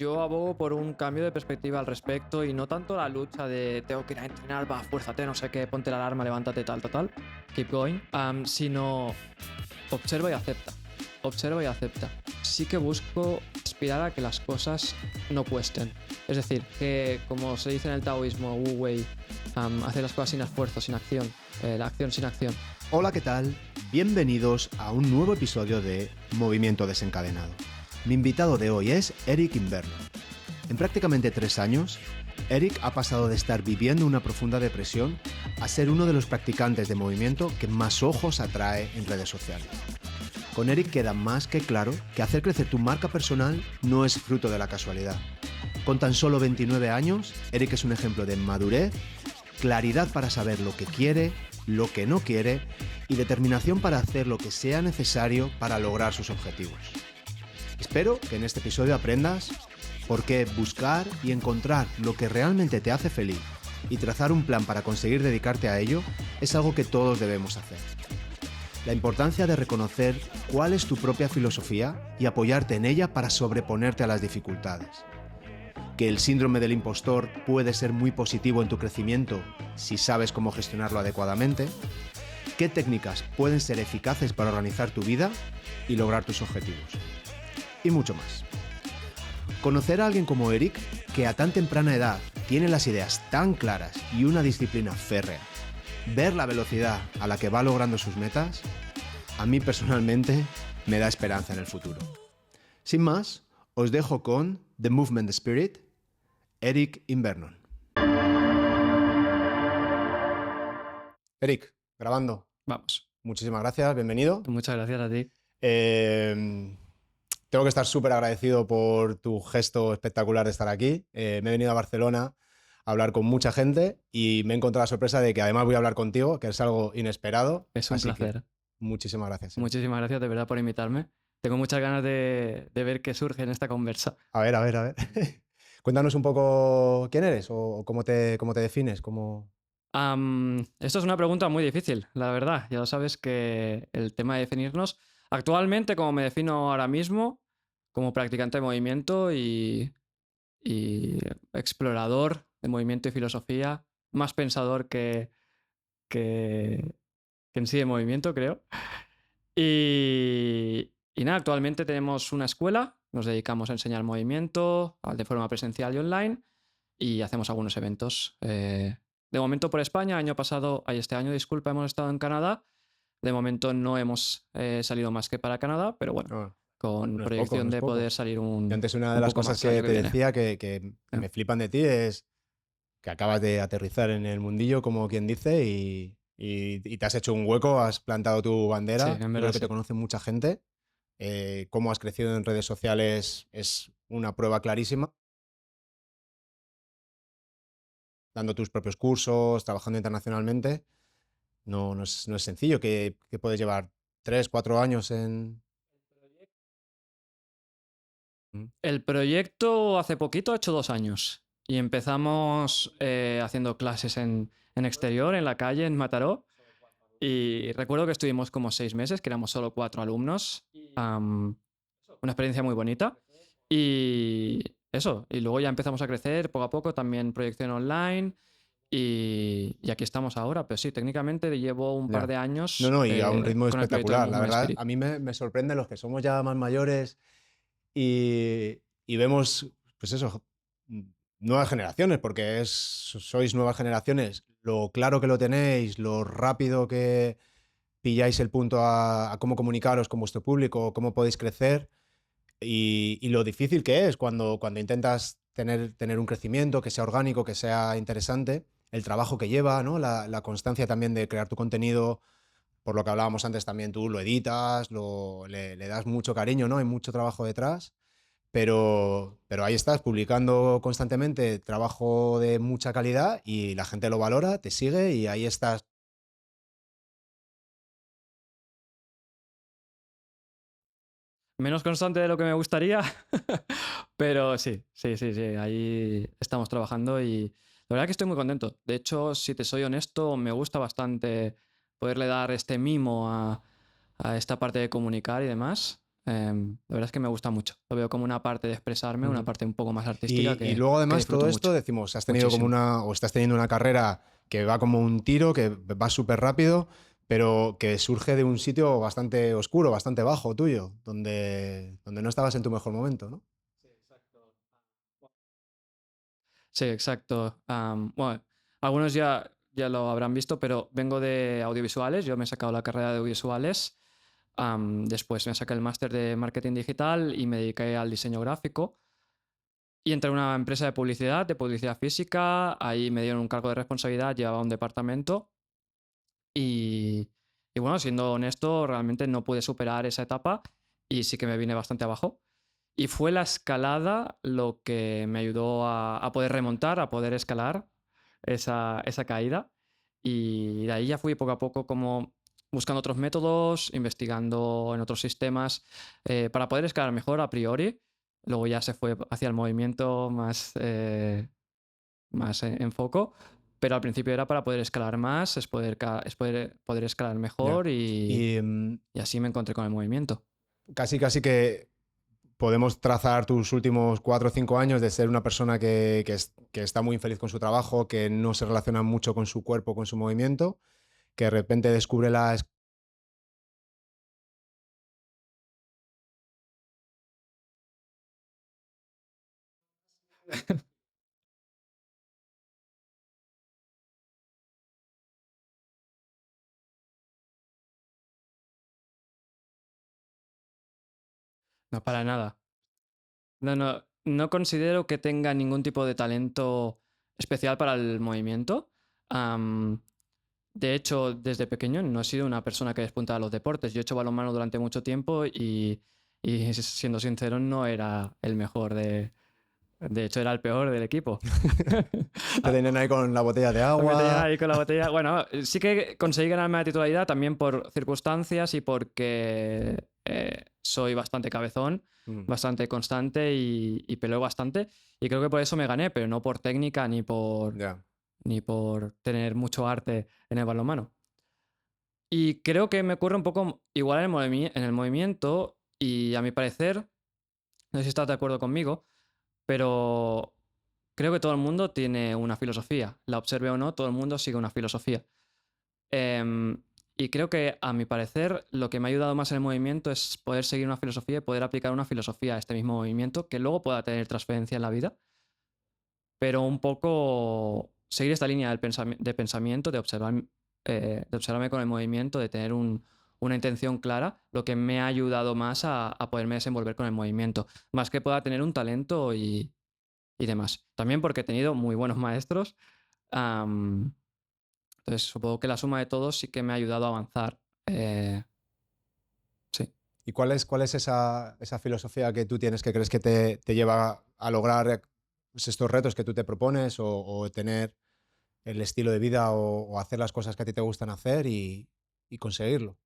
Yo abogo por un cambio de perspectiva al respecto y no tanto la lucha de tengo que ir a entrenar, va, fuérzate, no sé qué, ponte la alarma, levántate, tal, tal, tal, keep going, sino observa y acepta. Observa y acepta. Sí que busco aspirar a que las cosas no cuesten. Es decir, que como se dice en el taoísmo, Wu Wei, hacer las cosas sin esfuerzo, sin acción, la acción sin acción. Hola, ¿qué tal? Bienvenidos a un nuevo episodio de Movimiento Desencadenado. Mi invitado de hoy es Eric Inverno. En prácticamente 3 años, Eric ha pasado de estar viviendo una profunda depresión a ser uno de los practicantes de movimiento que más ojos atrae en redes sociales. Con Eric queda más que claro que hacer crecer tu marca personal no es fruto de la casualidad. Con tan solo 29 años, Eric es un ejemplo de madurez, claridad para saber lo que quiere, lo que no quiere y determinación para hacer lo que sea necesario para lograr sus objetivos. Espero que en este episodio aprendas por qué buscar y encontrar lo que realmente te hace feliz y trazar un plan para conseguir dedicarte a ello es algo que todos debemos hacer. La importancia de reconocer cuál es tu propia filosofía y apoyarte en ella para sobreponerte a las dificultades. Que el síndrome del impostor puede ser muy positivo en tu crecimiento si sabes cómo gestionarlo adecuadamente. Qué técnicas pueden ser eficaces para organizar tu vida y lograr tus objetivos. Y mucho más. Conocer a alguien como Eric, que a tan temprana edad tiene las ideas tan claras y una disciplina férrea, ver la velocidad a la que va logrando sus metas, a mí personalmente me da esperanza en el futuro. Sin más, os dejo con The Movement Spirit, Eric Invernon. Eric, grabando. Vamos. Muchísimas gracias, bienvenido. Muchas gracias a ti. Tengo que estar súper agradecido por tu gesto espectacular de estar aquí. Me he venido a Barcelona a hablar con mucha gente y me he encontrado la sorpresa de que además voy a hablar contigo, que es algo inesperado. Es un Así que placer. muchísimas gracias. Muchísimas gracias de verdad por invitarme. Tengo muchas ganas de ver qué surge en esta conversa. A ver. Cuéntanos un poco quién eres o cómo te defines. Esto es una pregunta muy difícil, la verdad. Ya lo sabes que el tema de definirnos, actualmente como me defino ahora mismo, como practicante de movimiento y explorador de movimiento y filosofía, más pensador que, que en sí de movimiento, creo. Y nada, actualmente tenemos una escuela, nos dedicamos a enseñar movimiento de forma presencial y online y hacemos algunos eventos. De momento por España, este año, disculpa, hemos estado en Canadá. De momento no hemos salido más que para Canadá, pero bueno, No, con no es poco, proyección no es de poco. poder salir Y antes una un de las poco cosas más el que año que te viene. decía que me flipan de ti es que acabas de aterrizar en el mundillo, como quien dice, y te has hecho un hueco, has plantado tu Sí, bandera. en Yo verdad creo que sí. te conoce mucha gente. Cómo has crecido en redes sociales es una prueba clarísima. Dando tus propios cursos, trabajando internacionalmente, no es sencillo. Que puedes llevar 3, 4 años en... Mm. El proyecto hace poquito ha hecho 2 años y empezamos haciendo clases en exterior, en la calle, en Mataró. Y recuerdo que estuvimos como 6 meses, que éramos solo 4 alumnos. Una experiencia muy bonita. Y eso, y luego ya empezamos a crecer poco a poco, también proyección online. Y aquí estamos ahora, pero sí, técnicamente llevo un par Ya. de No, años no, y a un ritmo con el proyecto de espectacular. La Movement verdad, Spirit. a mí me sorprende los que somos ya más mayores y vemos, pues eso, nuevas generaciones, porque sois nuevas generaciones, lo claro que lo tenéis, lo rápido que pilláis el punto a cómo comunicaros con vuestro público, cómo podéis crecer y lo difícil que es cuando intentas tener un crecimiento que sea orgánico, que sea interesante, el trabajo que lleva, ¿no? La constancia también de crear tu contenido, por lo que hablábamos antes también tú lo editas, le das mucho cariño, ¿no? Hay mucho trabajo detrás, pero ahí estás publicando constantemente trabajo de mucha calidad y la gente lo valora, te sigue y ahí estás. Menos constante de lo que me gustaría, pero sí, ahí estamos trabajando y la verdad que estoy muy contento. De hecho, si te soy honesto, me gusta bastante poderle dar este mimo a esta parte de comunicar y demás. La verdad es que me gusta mucho. Lo veo como una parte de expresarme, una parte un poco más artística Y luego que además disfruto todo esto mucho. decimos, has tenido como Muchísimo. o estás teniendo una carrera que va como un tiro, que va súper rápido, pero que surge de un sitio bastante oscuro, bastante bajo tuyo, donde no estabas en tu mejor momento, ¿no? Sí, exacto. Bueno, algunos ya lo habrán visto, pero vengo de audiovisuales. Yo me he sacado la carrera de audiovisuales. Después me saqué el máster de marketing digital y me dediqué al diseño gráfico. Y entré en una empresa de publicidad física. Ahí me dieron un cargo de responsabilidad, llevaba un departamento. Y, y bueno, siendo honesto, realmente no pude superar esa etapa y sí que me vine bastante abajo. Y fue la escalada lo que me ayudó a poder remontar, a poder escalar esa caída. Y de ahí ya fui poco a poco como buscando otros métodos, investigando en otros sistemas para poder escalar mejor a priori. Luego ya se fue hacia el movimiento más en foco, pero al principio era para poder escalar más, poder escalar Ya. mejor Y y así me encontré con el movimiento. casi que podemos trazar tus últimos 4 o 5 años de ser una persona que está muy infeliz con su trabajo, que no se relaciona mucho con su cuerpo, con su movimiento, que de repente descubre la... No, para nada. No considero que tenga ningún tipo de talento especial para el movimiento. Am, de hecho, desde pequeño no he sido una persona que despunta a los deportes. Yo he hecho balonmano durante mucho tiempo y siendo sincero, no era el mejor de hecho, era el peor del equipo. Te tienen ahí con la botella de Me tenían agua. ahí con la botella. Bueno, sí que conseguí ganarme la titularidad también por circunstancias y porque soy bastante cabezón, Mm, bastante constante y peleo bastante. Y creo que por eso me gané, pero no por técnica ya. ni por tener mucho arte en el balonmano. Y creo que me ocurre un poco igual en el movimiento y a mi parecer, no sé si estás de acuerdo conmigo, pero creo que todo el mundo tiene una filosofía. La observe o no, todo el mundo sigue una filosofía. Em, y creo que, a mi parecer, lo que me ha ayudado más en el movimiento es poder seguir una filosofía y poder aplicar una filosofía a este mismo movimiento que luego pueda tener transferencia en la vida, pero un poco seguir esta línea de pensamiento, de observarme con el movimiento, de tener una intención clara, lo que me ha ayudado más a poderme desenvolver con el movimiento, más que pueda tener un talento y demás. También porque he tenido muy buenos maestros. am, entonces, supongo que la suma de todos sí que me ha ayudado a avanzar. Sí. ¿Y cuál es esa filosofía que tú tienes que crees que te lleva a lograr pues, estos retos que tú te propones o tener el estilo de vida o hacer las cosas que a ti te gustan hacer y conseguirlo?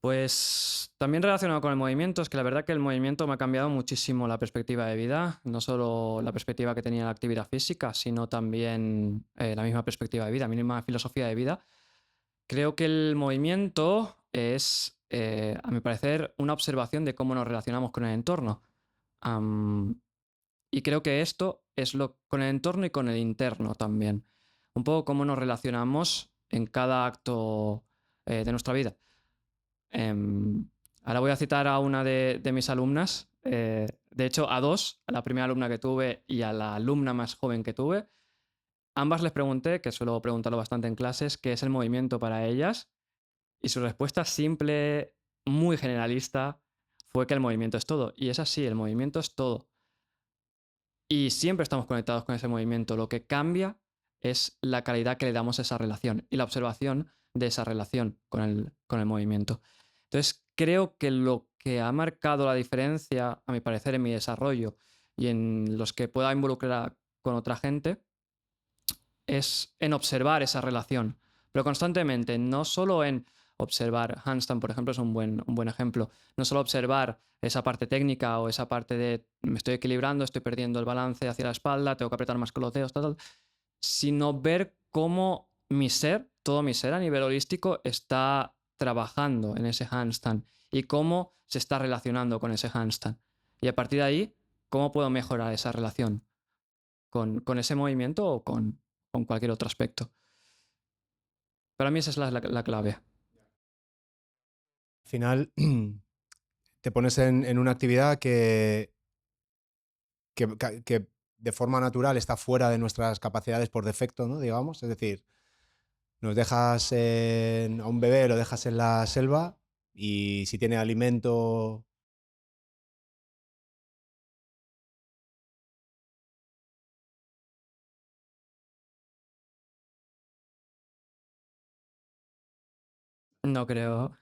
Pues también relacionado con el movimiento, es que la verdad que el movimiento me ha cambiado muchísimo la perspectiva de vida, no solo la perspectiva que tenía la actividad física, sino también la misma perspectiva de vida, mi misma filosofía de vida. Creo que el movimiento es, a mi parecer, una observación de cómo nos relacionamos con el entorno. Am, y creo que esto es lo con el entorno y con el interno también. Un poco cómo nos relacionamos en cada acto de nuestra vida. Em, Ahora voy a citar a una de mis alumnas, de hecho a dos, a la primera alumna que tuve y a la alumna más joven que tuve. Ambas les pregunté, que suelo preguntarlo bastante en clases, qué es el movimiento para ellas, y su respuesta simple, muy generalista, fue que el movimiento es todo. Y es así, el movimiento es todo. Y siempre estamos conectados con ese movimiento. Lo que cambia es la calidad que le damos a esa relación y la observación de esa relación con el movimiento. Entonces, creo que lo que ha marcado la diferencia, a mi parecer, en mi desarrollo y en los que pueda involucrar con otra gente, es en observar esa relación, pero constantemente, no solo en observar, handstand, por ejemplo, es un buen ejemplo, no solo observar esa parte técnica o esa parte de me estoy equilibrando, estoy perdiendo el balance hacia la espalda, tengo que apretar más con los dedos, tal, sino ver cómo mi ser, todo mi ser a nivel holístico está trabajando en ese handstand y cómo se está relacionando con ese handstand. Y a partir de ahí, ¿cómo puedo mejorar esa relación con ese movimiento o con cualquier otro aspecto? Para mí esa es la clave. Al final te pones en una actividad que de forma natural está fuera de nuestras capacidades por defecto, ¿no? Digamos, es decir, nos dejas a un bebé, lo dejas en la selva y si tiene alimento. No creo.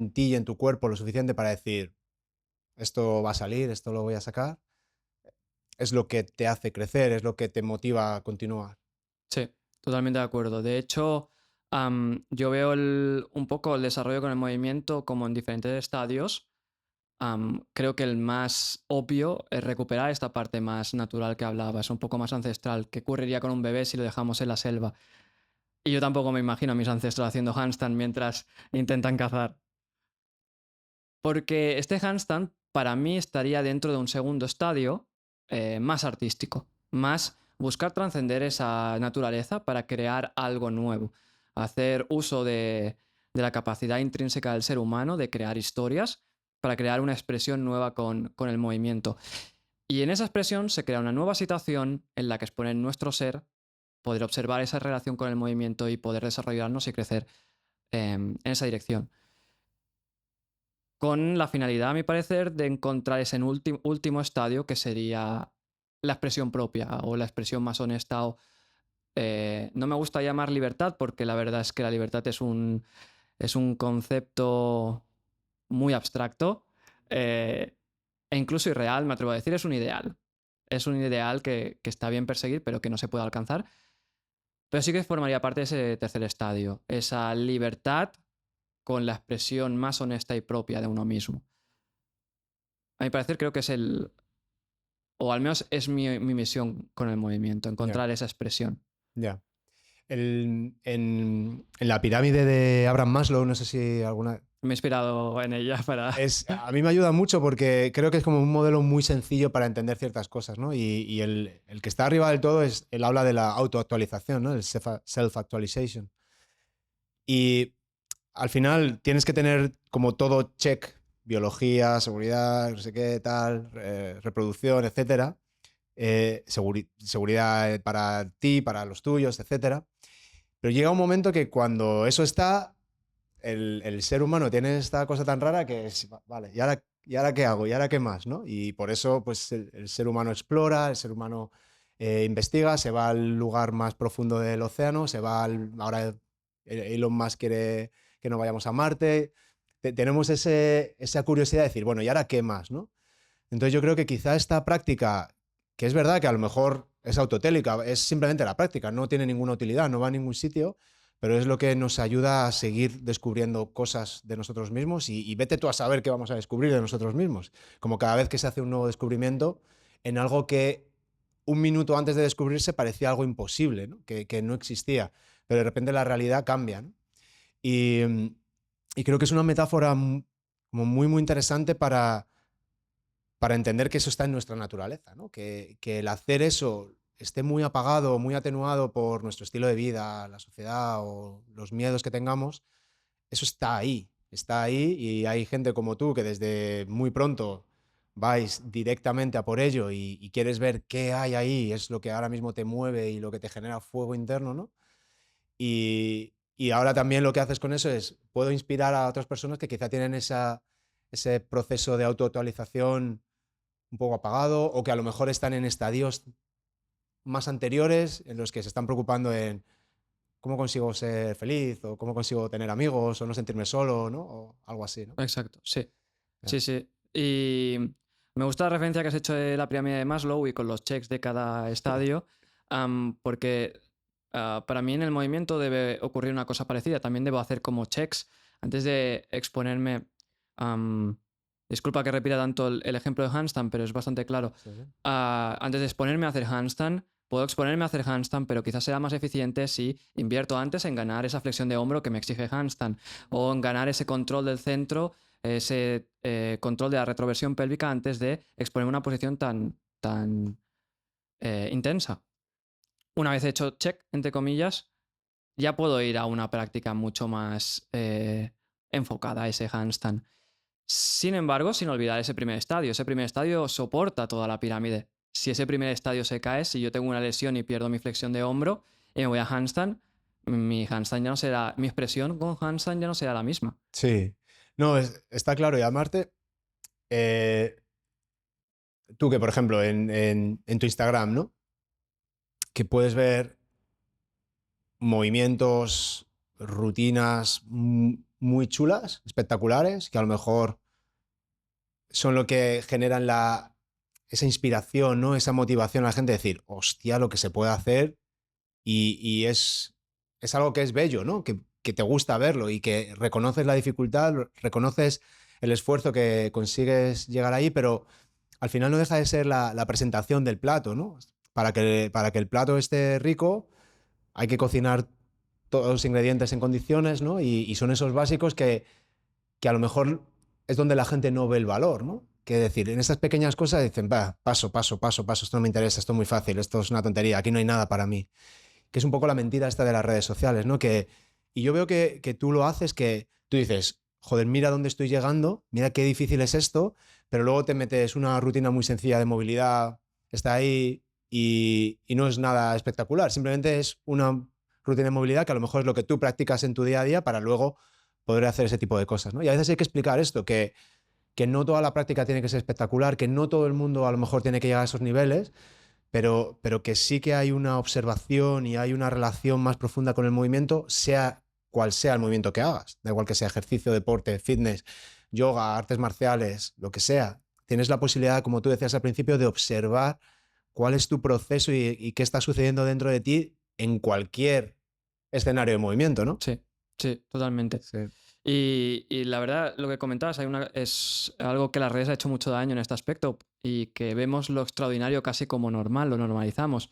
En ti y en tu cuerpo lo suficiente para decir, esto va a salir, esto lo voy a sacar, es lo que te hace crecer, es lo que te motiva a continuar. Sí, totalmente de acuerdo. De hecho, yo veo un poco el desarrollo con el movimiento como en diferentes estadios. Creo que el más obvio es recuperar esta parte más natural que hablabas, un poco más ancestral. ¿Qué ocurriría con un bebé si lo dejamos en la selva? Y yo tampoco me imagino a mis ancestros haciendo handstand mientras intentan cazar. Porque este handstand para mí estaría dentro de un segundo estadio más artístico, más buscar trascender esa naturaleza para crear algo nuevo, hacer uso de la capacidad intrínseca del ser humano de crear historias para crear una expresión nueva con el movimiento. Y en esa expresión se crea una nueva situación en la que exponer nuestro ser, poder observar esa relación con el movimiento y poder desarrollarnos y crecer en esa dirección con la finalidad, a mi parecer, de encontrar ese último estadio que sería la expresión propia o la expresión más honesta. No me gusta llamar libertad porque la verdad es que la libertad es un concepto muy abstracto e incluso irreal, me atrevo a decir, es un ideal. Es un ideal que está bien perseguir, pero que no se puede alcanzar. Pero sí que formaría parte de ese tercer estadio, esa libertad con la expresión más honesta y propia de uno mismo. A mi parecer creo que es o al menos es mi misión con el movimiento, Ya, encontrar esa expresión. ya. En la pirámide de Abraham Maslow, no sé si alguna. Me he inspirado en ella para... A mí me ayuda mucho porque creo que es como un modelo muy sencillo para entender ciertas cosas, ¿no? Y el que está arriba del todo él habla de la autoactualización, ¿no? El self-actualization. Y al final tienes que tener como todo check, biología, seguridad, no sé qué, tal, reproducción, etcétera. Seguridad para ti, para los tuyos, etcétera. Pero llega un momento que cuando eso está, el ser humano tiene esta cosa tan rara que es, vale, ¿y ahora qué hago? ¿Y ahora qué más? ¿No? Y por eso pues, el ser humano explora, el ser humano investiga, se va al lugar más profundo del océano, ahora Elon Musk quiere que no vayamos a Marte. Tenemos esa curiosidad de decir, bueno, ¿y ahora qué más? ¿No? Entonces yo creo que quizá esta práctica, que es verdad que a lo mejor es autotélica, es simplemente la práctica, no tiene ninguna utilidad, no va a ningún sitio, pero es lo que nos ayuda a seguir descubriendo cosas de nosotros mismos y vete tú a saber qué vamos a descubrir de nosotros mismos. Como cada vez que se hace un nuevo descubrimiento en algo que un minuto antes de descubrirse parecía algo imposible, ¿no? Que no existía, pero de repente la realidad cambia, ¿no? Y, y creo que es una metáfora como muy, muy interesante para entender que eso está en nuestra naturaleza, ¿no? Que el hacer eso esté muy apagado, muy atenuado por nuestro estilo de vida, la sociedad o los miedos que tengamos, eso está ahí y hay gente como tú que desde muy pronto vais directamente a por ello y quieres ver qué hay ahí, es lo que ahora mismo te mueve y lo que te genera fuego interno, ¿no? Y ahora también lo que haces con eso es, puedo inspirar a otras personas que quizá tienen ese proceso de autoactualización un poco apagado o que a lo mejor están en estadios más anteriores en los que se están preocupando en cómo consigo ser feliz o cómo consigo tener amigos o no sentirme solo, ¿no? O algo así, ¿no? Exacto, sí. Ya. Sí, sí. Y me gusta la referencia que has hecho de la pirámide de Maslow y con los checks de cada estadio, porque para mí en el movimiento debe ocurrir una cosa parecida. También debo hacer como checks antes de exponerme. am, Disculpa que repita tanto el ejemplo de handstand, pero es bastante claro. Sí, sí. Antes de exponerme a hacer handstand, puedo exponerme a hacer handstand, pero quizás sea más eficiente si invierto antes en ganar esa flexión de hombro que me exige handstand o en ganar ese control del centro, ese control de la retroversión pélvica antes de exponerme a una posición tan intensa. Una vez hecho check, entre comillas, ya puedo ir a una práctica mucho más enfocada a ese handstand. Sin embargo, sin olvidar ese primer estadio soporta toda la pirámide. Si ese primer estadio se cae, si yo tengo una lesión y pierdo mi flexión de hombro y me voy a handstand, mi handstand ya no será, mi expresión con handstand ya no será la misma. Sí. No, está claro. Y aparte, eh, tú que, por ejemplo, en tu Instagram, ¿no? Que puedes ver movimientos, rutinas muy chulas, espectaculares, que a lo mejor son lo que generan esa inspiración, ¿no? Esa motivación a la gente de decir, hostia, lo que se puede hacer y es algo que es bello, ¿no? Que te gusta verlo y que reconoces la dificultad, reconoces el esfuerzo que consigues llegar ahí, pero al final no deja de ser la presentación del plato, ¿no? Para que el plato esté rico hay que cocinar todos los ingredientes en condiciones, ¿no? Y son esos básicos que a lo mejor es donde la gente no ve el valor, ¿no? Que decir, en esas pequeñas cosas dicen, va, paso, esto no me interesa, esto es muy fácil, esto es una tontería, aquí no hay nada para mí. Que es un poco la mentira esta de las redes sociales, ¿no? Y yo veo que tú lo haces, que tú dices, joder, mira dónde estoy llegando, mira qué difícil es esto, pero luego te metes una rutina muy sencilla de movilidad, está ahí y no es nada espectacular, simplemente es una rutina de movilidad que a lo mejor es lo que tú practicas en tu día a día para luego poder hacer ese tipo de cosas, ¿no? Y a veces hay que explicar esto, que no toda la práctica tiene que ser espectacular, que no todo el mundo a lo mejor tiene que llegar a esos niveles, pero que sí que hay una observación y hay una relación más profunda con el movimiento, sea cual sea el movimiento que hagas. Da igual que sea ejercicio, deporte, fitness, yoga, artes marciales, lo que sea. Tienes la posibilidad, como tú decías al principio, de observar cuál es tu proceso y qué está sucediendo dentro de ti en cualquier escenario de movimiento, ¿no? Sí, sí, totalmente. Sí. Y la verdad, lo que comentabas, es algo que las redes ha hecho mucho daño en este aspecto y que vemos lo extraordinario casi como normal, lo normalizamos.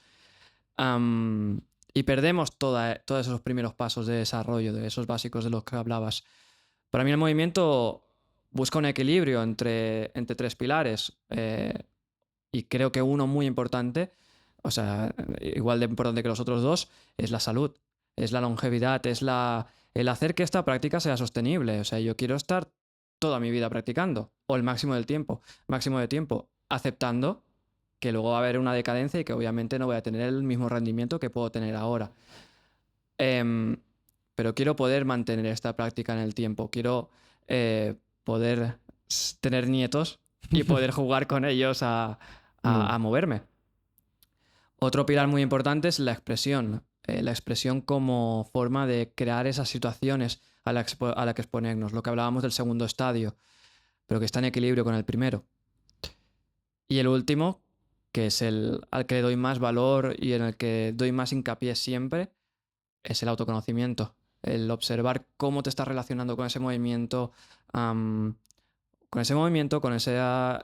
Y perdemos todos esos primeros pasos de desarrollo, de esos básicos de los que hablabas. Para mí el movimiento busca un equilibrio entre tres pilares y creo que uno muy importante, o sea, igual de importante que los otros dos, es la salud, es la longevidad, el hacer que esta práctica sea sostenible. O sea, yo quiero estar toda mi vida practicando o el máximo de tiempo, aceptando que luego va a haber una decadencia y que obviamente no voy a tener el mismo rendimiento que puedo tener ahora. Em, pero quiero poder mantener esta práctica en el tiempo. Quiero poder tener nietos y poder jugar con ellos a moverme. Otro pilar muy importante es la expresión. La expresión como forma de crear esas situaciones a la que exponernos. Lo que hablábamos del segundo estadio, pero que está en equilibrio con el primero. Y el último, que es el al que le doy más valor y en el que doy más hincapié siempre, es el autoconocimiento. El observar cómo te estás relacionando con ese movimiento, con esa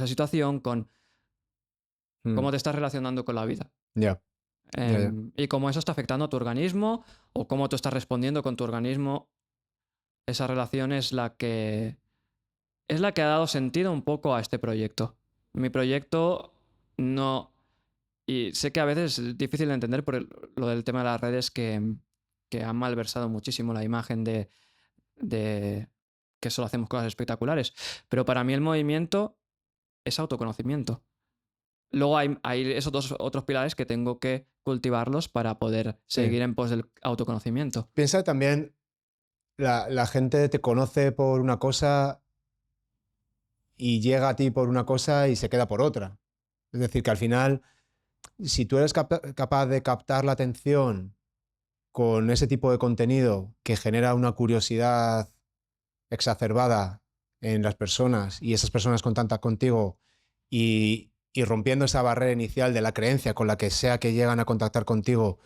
situación, con cómo te estás relacionando con la vida. Ya, ya, ya. Y cómo eso está afectando a tu organismo o cómo tú estás respondiendo con tu organismo. Esa relación es la que ha dado sentido un poco a este proyecto. Mi proyecto no... Y sé que a veces es difícil de entender por lo del tema de las redes que han malversado muchísimo la imagen de que solo hacemos cosas espectaculares. Pero para mí el movimiento es autoconocimiento. Luego hay esos dos otros pilares que tengo que cultivarlos para poder seguir en pos del autoconocimiento. Piensa también, la gente te conoce por una cosa y llega a ti por una cosa y se queda por otra. Es decir, que al final, si tú eres capaz de captar la atención con ese tipo de contenido que genera una curiosidad exacerbada en las personas y esas personas contactan contigo y rompiendo esa barrera inicial de la creencia con la que sea que llegan a contactar contigo,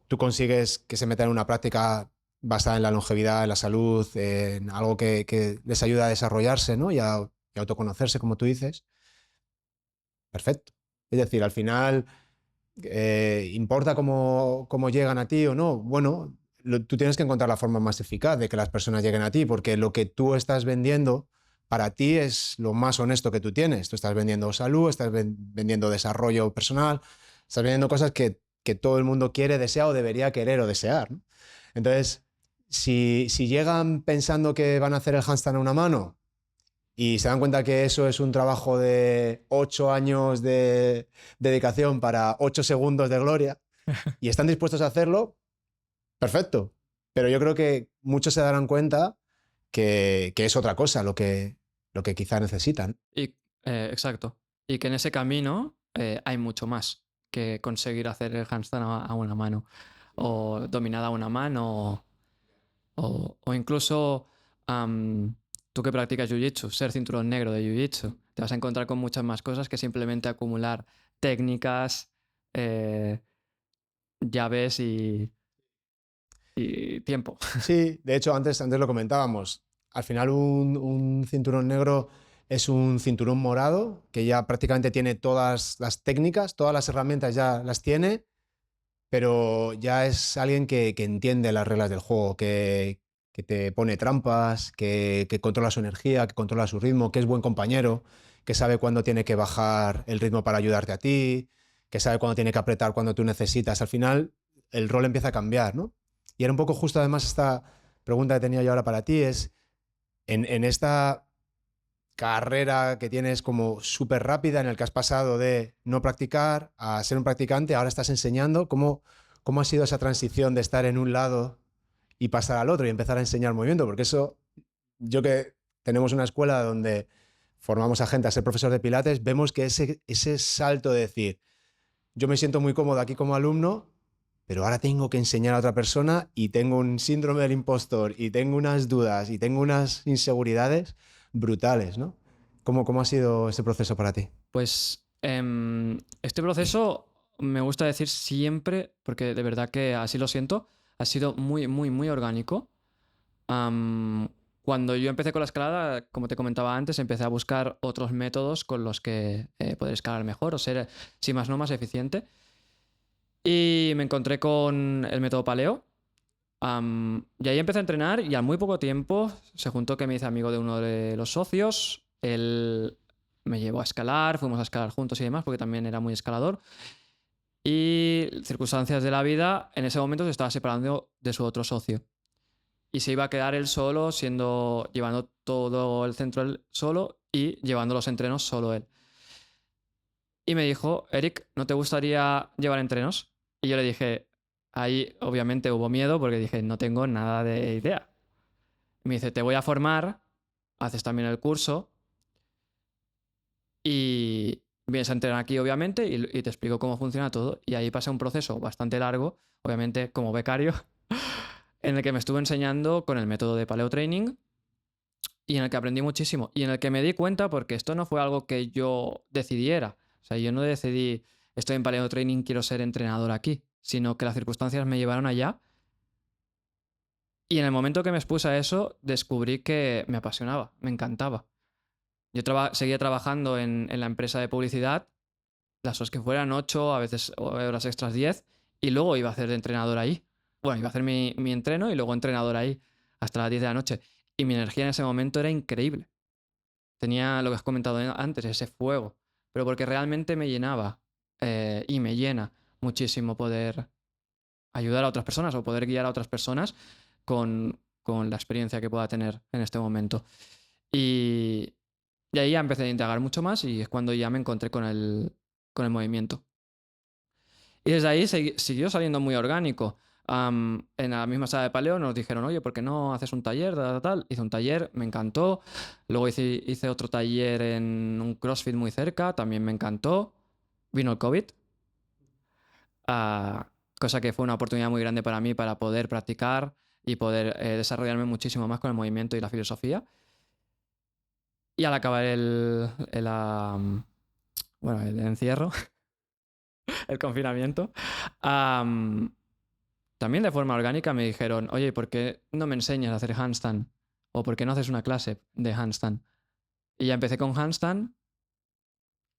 tú consigues que se metan en una práctica basada en la longevidad, en la salud, en algo que les ayuda a desarrollarse, ¿no? Y autoconocerse, como tú dices, perfecto. Es decir, al final, ¿importa cómo llegan a ti o no? Bueno, tú tienes que encontrar la forma más eficaz de que las personas lleguen a ti, porque lo que tú estás vendiendo para ti es lo más honesto que tú tienes. Tú estás vendiendo salud, estás vendiendo desarrollo personal, estás vendiendo cosas que todo el mundo quiere, desea o debería querer o desear, ¿no? Entonces, si llegan pensando que van a hacer el handstand a una mano y se dan cuenta que eso es un trabajo de 8 años de dedicación para 8 segundos de gloria y están dispuestos a hacerlo, perfecto. Pero yo creo que muchos se darán cuenta que es otra cosa lo que quizá necesitan. Y, exacto. Y que en ese camino hay mucho más que conseguir hacer el handstand a una mano, o dominada a una mano, o incluso tú que practicas jiu-jitsu, ser cinturón negro de jiu-jitsu, te vas a encontrar con muchas más cosas que simplemente acumular técnicas, eh, llaves y tiempo. Sí, de hecho, antes lo comentábamos. Al final, un cinturón negro es un cinturón morado que ya prácticamente tiene todas las técnicas, todas las herramientas ya las tiene, pero ya es alguien que entiende las reglas del juego, que te pone trampas, que controla su energía, que controla su ritmo, que es buen compañero, que sabe cuándo tiene que bajar el ritmo para ayudarte a ti, que sabe cuándo tiene que apretar cuando tú necesitas. Al final, el rol empieza a cambiar, ¿no? Y era un poco justo, además, esta pregunta que tenía yo ahora para ti es, en esta carrera que tienes como súper rápida en el que has pasado de no practicar a ser un practicante, ahora estás enseñando, ¿cómo ha sido esa transición de estar en un lado y pasar al otro y empezar a enseñar movimiento? Porque eso, yo que tenemos una escuela donde formamos a gente a ser profesor de pilates, vemos que ese salto de decir, yo me siento muy cómodo aquí como alumno, pero ahora tengo que enseñar a otra persona y tengo un síndrome del impostor y tengo unas dudas y tengo unas inseguridades brutales, ¿no? ¿Cómo ha sido ese proceso para ti? Pues este proceso me gusta decir siempre, porque de verdad que así lo siento, ha sido muy, muy, muy orgánico. Am, Cuando yo empecé con la escalada, como te comentaba antes, empecé a buscar otros métodos con los que poder escalar mejor o ser, si más no, más eficiente. Y me encontré con el método paleo. Y ahí empecé a entrenar y al muy poco tiempo se juntó que me hice amigo de uno de los socios. Él me llevó a escalar, fuimos a escalar juntos y demás, porque también era muy escalador. Y circunstancias de la vida, en ese momento se estaba separando de su otro socio. Y se iba a quedar él solo, llevando todo el centro él solo y llevando los entrenos solo él. Y me dijo, Eric, ¿no te gustaría llevar entrenos? Y yo le dije, ahí obviamente hubo miedo porque dije, no tengo nada de idea. Me dice, te voy a formar, haces también el curso y vienes a entrenar aquí, obviamente, y te explico cómo funciona todo. Y ahí pasé un proceso bastante largo, obviamente como becario, en el que me estuve enseñando con el método de paleo training y en el que aprendí muchísimo. Y en el que me di cuenta, porque esto no fue algo que yo decidiera. O sea, yo no decidí, estoy en paleo training, quiero ser entrenador aquí, sino que las circunstancias me llevaron allá. Y en el momento que me expuse a eso, descubrí que me apasionaba, me encantaba. Yo seguía trabajando en la empresa de publicidad, las horas que fueran 8, a veces horas extras 10, y luego iba a hacer de entrenador ahí. Bueno, iba a hacer mi entreno y luego entrenador ahí hasta las 10 de la noche. Y mi energía en ese momento era increíble. Tenía lo que has comentado antes, ese fuego, pero porque realmente me llenaba y me llena muchísimo poder ayudar a otras personas o poder guiar a otras personas con la experiencia que pueda tener en este momento. Y, y ahí ya empecé a indagar mucho más y es cuando ya me encontré con el movimiento. Y desde ahí siguió saliendo muy orgánico. En la misma sala de paleo nos dijeron, oye, ¿por qué no haces un taller? Tal, tal, tal. Hice un taller, me encantó. Luego hice otro taller en un CrossFit muy cerca, también me encantó. Vino el COVID, ah, cosa que fue una oportunidad muy grande para mí para poder practicar y poder desarrollarme muchísimo más con el movimiento y la filosofía. Y al acabar bueno, el encierro, el confinamiento, am, también de forma orgánica me dijeron, oye, ¿por qué no me enseñas a hacer handstand? ¿O por qué no haces una clase de handstand? Y ya empecé con handstand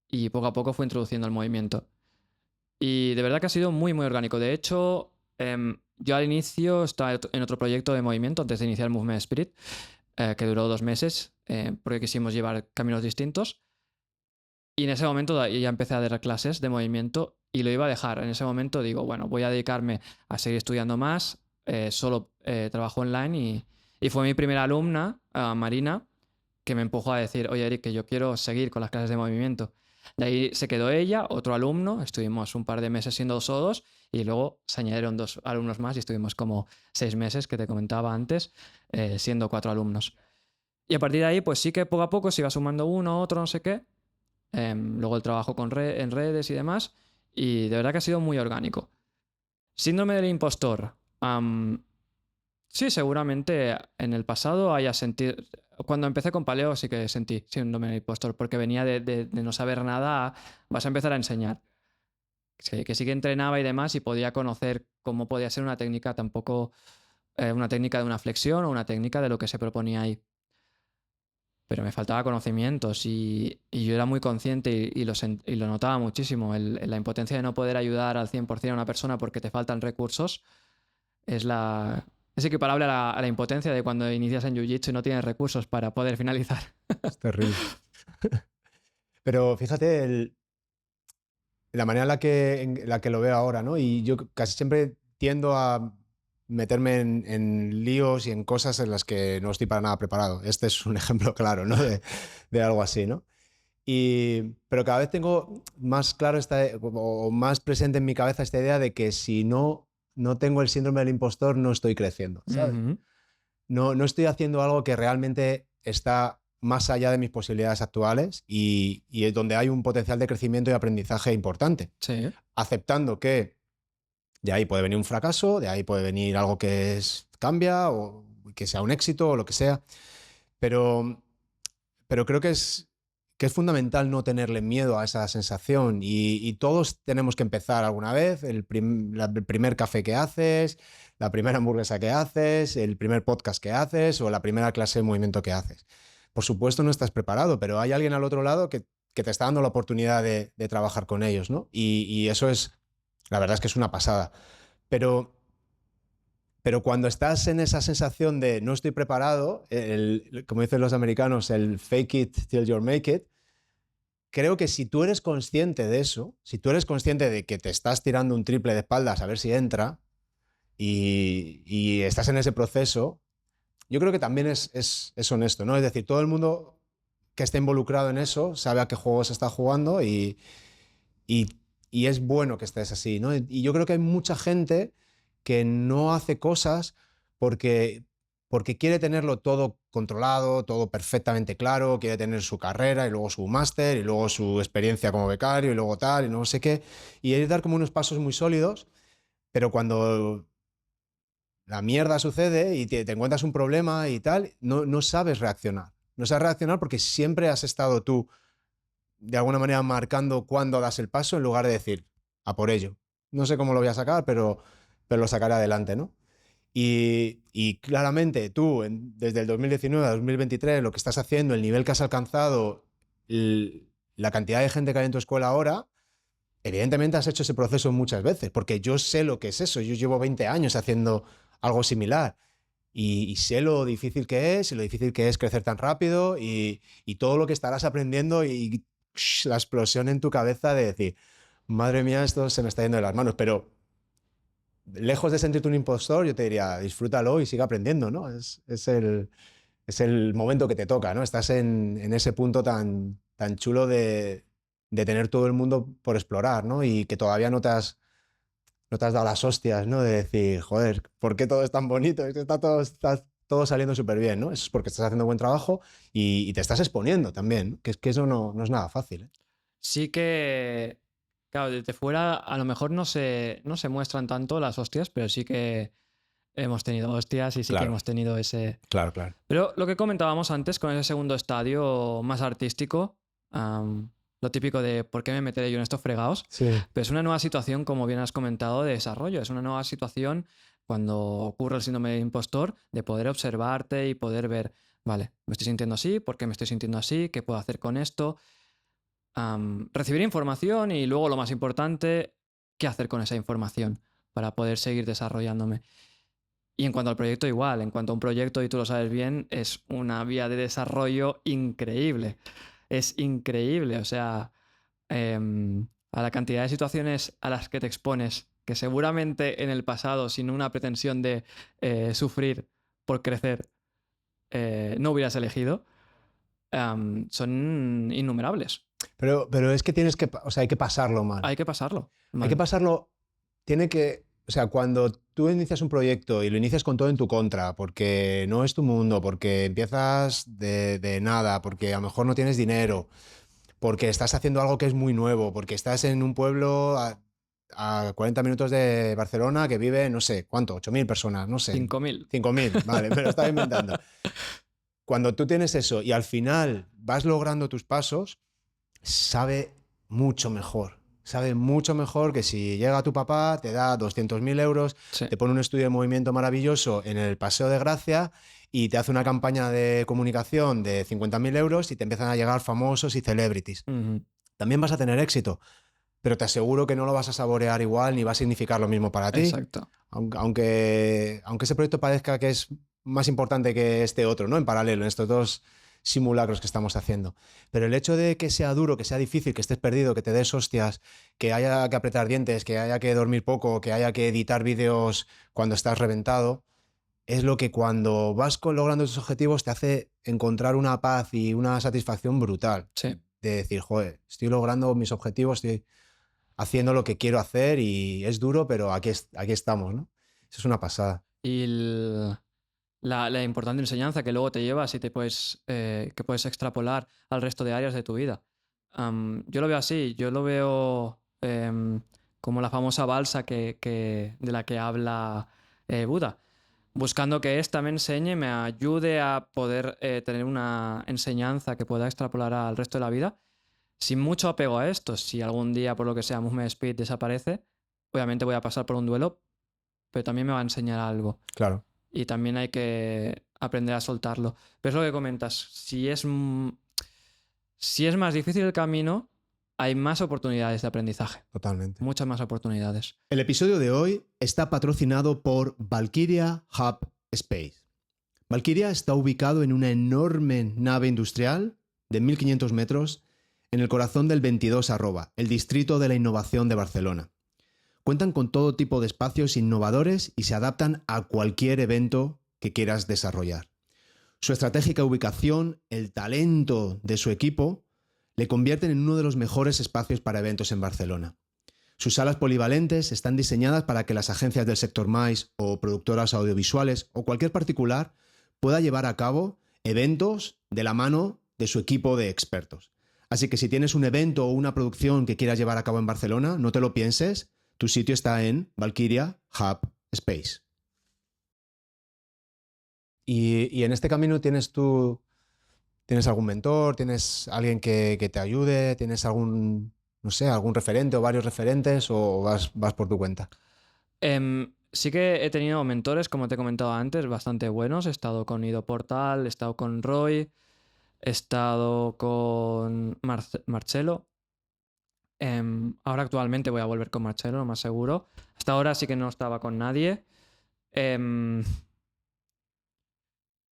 y poco a poco fue introduciendo el movimiento. Y de verdad que ha sido muy, muy orgánico. De hecho, yo al inicio estaba en otro proyecto de movimiento antes de iniciar Movement Spirit, que duró 2 meses, porque quisimos llevar caminos distintos. Y en ese momento ya empecé a dar clases de movimiento y lo iba a dejar. En ese momento digo, bueno, voy a dedicarme a seguir estudiando más, solo trabajo online y fue mi primera alumna, Marina, que me empujó a decir, oye Eric, que yo quiero seguir con las clases de movimiento. De ahí se quedó ella, otro alumno, estuvimos un par de meses siendo solos y luego se añadieron 2 alumnos más y estuvimos como 6 meses, que te comentaba antes, siendo 4 alumnos. Y a partir de ahí, pues sí que poco a poco se iba sumando uno, otro, no sé qué. Luego el trabajo en redes y demás. Y de verdad que ha sido muy orgánico. Síndrome del impostor. Sí, seguramente en el pasado haya sentido... Cuando empecé con paleo sí que sentí síndrome del impostor, porque venía de no saber nada a vas a empezar a enseñar. Que sí que entrenaba y demás y podía conocer cómo podía ser una técnica tampoco... una técnica de una flexión o una técnica de lo que se proponía ahí. Pero me faltaba conocimientos y yo era muy consciente y lo notaba muchísimo. La impotencia de no poder ayudar al 100% a una persona porque te faltan recursos es equiparable a la impotencia de cuando inicias en Jiu-Jitsu y no tienes recursos para poder finalizar. Es terrible. Pero fíjate la manera en la que lo veo ahora, ¿no? Y yo casi siempre tiendo a meterme en líos y en cosas en las que no estoy para nada preparado. Este es un ejemplo claro, ¿no? De algo así, ¿no? Pero cada vez tengo más claro o más presente en mi cabeza esta idea de que si no tengo el síndrome del impostor, no estoy creciendo, ¿sabes? Ujú. No estoy haciendo algo que realmente está más allá de mis posibilidades actuales y es donde hay un potencial de crecimiento y aprendizaje importante. Sí. Aceptando que de ahí puede venir un fracaso, de ahí puede venir algo cambia o que sea un éxito o lo que sea, pero, pero creo que es fundamental no tenerle miedo a esa sensación y todos tenemos que empezar alguna vez, el primer café que haces, la primera hamburguesa que haces, el primer podcast que haces o la primera clase de movimiento que haces. Por supuesto no estás preparado, pero hay alguien al otro lado que te está dando la oportunidad de trabajar con ellos, ¿no? Y eso la verdad es que es una pasada. Pero cuando estás en esa sensación de no estoy preparado, como dicen los americanos, el fake it till you make it, creo que si tú eres consciente de eso, si tú eres consciente de que te estás tirando un triple de espaldas a ver si entra y estás en ese proceso, yo creo que también es honesto, ¿no? Es decir, todo el mundo que esté involucrado en eso sabe a qué juego se está jugando y, y es bueno que estés así, ¿no? Y yo creo que hay mucha gente que no hace cosas porque, porque quiere tenerlo todo controlado, todo perfectamente claro, quiere tener su carrera y luego su máster y luego su experiencia como becario y luego tal y no sé qué. Y es dar como unos pasos muy sólidos, pero cuando la mierda sucede y te encuentras un problema y tal, no sabes reaccionar. No sabes reaccionar porque siempre has estado tú de alguna manera marcando cuándo das el paso en lugar de decir, a por ello. No sé cómo lo voy a sacar, pero lo sacaré adelante, ¿no? Y claramente tú, desde el 2019 a 2023, lo que estás haciendo, el nivel que has alcanzado, la cantidad de gente que hay en tu escuela ahora, evidentemente has hecho ese proceso muchas veces, porque yo sé lo que es eso. Yo llevo 20 años haciendo algo similar y sé lo difícil que es y lo difícil que es crecer tan rápido y todo lo que estarás aprendiendo y la explosión en tu cabeza de decir, madre mía, esto se me está yendo de las manos, pero lejos de sentirte un impostor, yo te diría, disfrútalo y sigue aprendiendo, ¿no? Es el momento que te toca, ¿no? Estás en ese punto tan chulo de tener todo el mundo por explorar, ¿no? Y que todavía no no te has dado las hostias, ¿no? De decir, joder, ¿por qué todo es tan bonito? Es que está todo saliendo súper bien, ¿no? Eso es porque estás haciendo buen trabajo y te estás exponiendo también, ¿no? Que es que eso no es nada fácil, ¿eh? Sí que, claro, desde fuera a lo mejor no se muestran tanto las hostias, pero sí que hemos tenido hostias y sí que Claro, hemos tenido ese... claro, claro. Pero lo que comentábamos antes con ese segundo estadio más artístico, am, lo típico de ¿por qué me meteré yo en estos fregados? Sí, Pero es una nueva situación, como bien has comentado, de desarrollo. Es una nueva situación cuando ocurre el síndrome del impostor, de poder observarte y poder ver, vale, me estoy sintiendo así, ¿por qué me estoy sintiendo así? ¿Qué puedo hacer con esto? Recibir información y luego lo más importante, ¿qué hacer con esa información para poder seguir desarrollándome? Y en cuanto al proyecto, igual. En cuanto a un proyecto, y tú lo sabes bien, es una vía de desarrollo increíble. Es increíble. O sea, a la cantidad de situaciones a las que te expones, que seguramente en el pasado, sin una pretensión de sufrir por crecer, no hubieras elegido, son innumerables. pero es que tienes que, o sea, hay que pasarlo mal. Hay que pasarlo. Hay que Mal. pasarlo, tiene que, o sea, cuando tú inicias un proyecto y lo inicias con todo en tu contra, porque no es tu mundo, porque empiezas de nada, porque a lo mejor no tienes dinero, porque estás haciendo algo que es muy nuevo, porque estás en un pueblo a 40 minutos de Barcelona que vive, no sé, ¿cuánto? 8.000 personas, no sé. 5.000. 5.000, vale, me lo estaba inventando. Cuando tú tienes eso y al final vas logrando tus pasos, sabe mucho mejor. Sabe mucho mejor que si llega tu papá, te da 200.000 euros, Sí. te pone un estudio de movimiento maravilloso en el Paseo de Gracia y te hace una campaña de comunicación de 50.000 euros y te empiezan a llegar famosos y celebrities. Ujú. También vas a tener éxito, pero te aseguro que no lo vas a saborear igual ni va a significar lo mismo para ti. Exacto. Aunque ese proyecto parezca que es más importante que este otro, ¿no? En paralelo, en estos dos simulacros que estamos haciendo. Pero el hecho de que sea duro, que sea difícil, que estés perdido, que te des hostias, que haya que apretar dientes, que haya que dormir poco, que haya que editar vídeos cuando estás reventado, es lo que cuando vas logrando tus objetivos te hace encontrar una paz y una satisfacción brutal. Sí. De decir, joder, estoy logrando mis objetivos, estoy haciendo lo que quiero hacer y es duro, pero aquí estamos, ¿no? Eso es una pasada. Y la importante enseñanza que luego te llevas y que puedes extrapolar al resto de áreas de tu vida. Yo lo veo así, yo lo veo como la famosa balsa de la que habla Buda, buscando que esta me enseñe, me ayude a poder tener una enseñanza que pueda extrapolar al resto de la vida, sin mucho apego a esto. Si algún día, por lo que sea, Movement Speed desaparece, obviamente voy a pasar por un duelo, pero también me va a enseñar algo Claro, y también hay que aprender a soltarlo. Pero es lo que comentas, si es más difícil el camino, hay más oportunidades de aprendizaje, totalmente. muchas más oportunidades. El episodio de hoy está patrocinado por Valkyria Hub Space. Valkyria está ubicado en una enorme nave industrial de 1.500 metros en el corazón del 22 Arroba, el distrito de la innovación de Barcelona. Cuentan con todo tipo de espacios innovadores y se adaptan a cualquier evento que quieras desarrollar. Su estratégica ubicación, el talento de su equipo, le convierten en uno de los mejores espacios para eventos en Barcelona. Sus salas polivalentes están diseñadas para que las agencias del sector MICE o productoras audiovisuales o cualquier particular pueda llevar a cabo eventos de la mano de su equipo de expertos. Así que si tienes un evento o una producción que quieras llevar a cabo en Barcelona, no te lo pienses, tu sitio está en Valkyria Hub Space. Y en este camino tienes algún mentor, tienes alguien que te ayude, tienes algún, no sé, algún referente o varios referentes o vas por tu cuenta. Sí que he tenido mentores, como te he comentado antes, bastante buenos. He estado con Ido Portal, he estado con Roy, he estado con Marcelo. Ahora actualmente voy a volver con Marcelo, lo más seguro. Hasta ahora sí que no estaba con nadie. Em,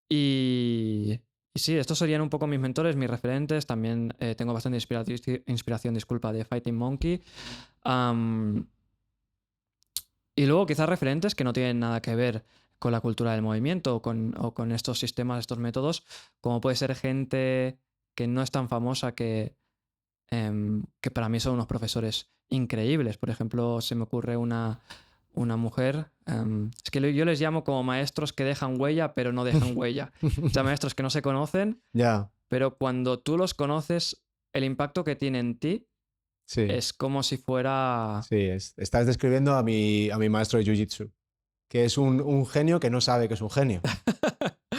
y sí, estos serían un poco mis mentores, mis referentes. También tengo bastante inspiración, disculpa, de Fighting Monkey. Y luego quizás referentes que no tienen nada que ver con la cultura del movimiento o con estos sistemas, estos métodos, como puede ser gente que no es tan famosa que para mí son unos profesores increíbles. Por ejemplo, se me ocurre una una mujer. Es que yo les llamo como maestros que dejan huella, pero no dejan huella. O sea, maestros que no se conocen, Ya, pero cuando tú los conoces, el impacto que tiene en ti sí. es como si fuera... Sí, estás describiendo a mi maestro de Jiu-Jitsu, que es un genio que no sabe que es un genio,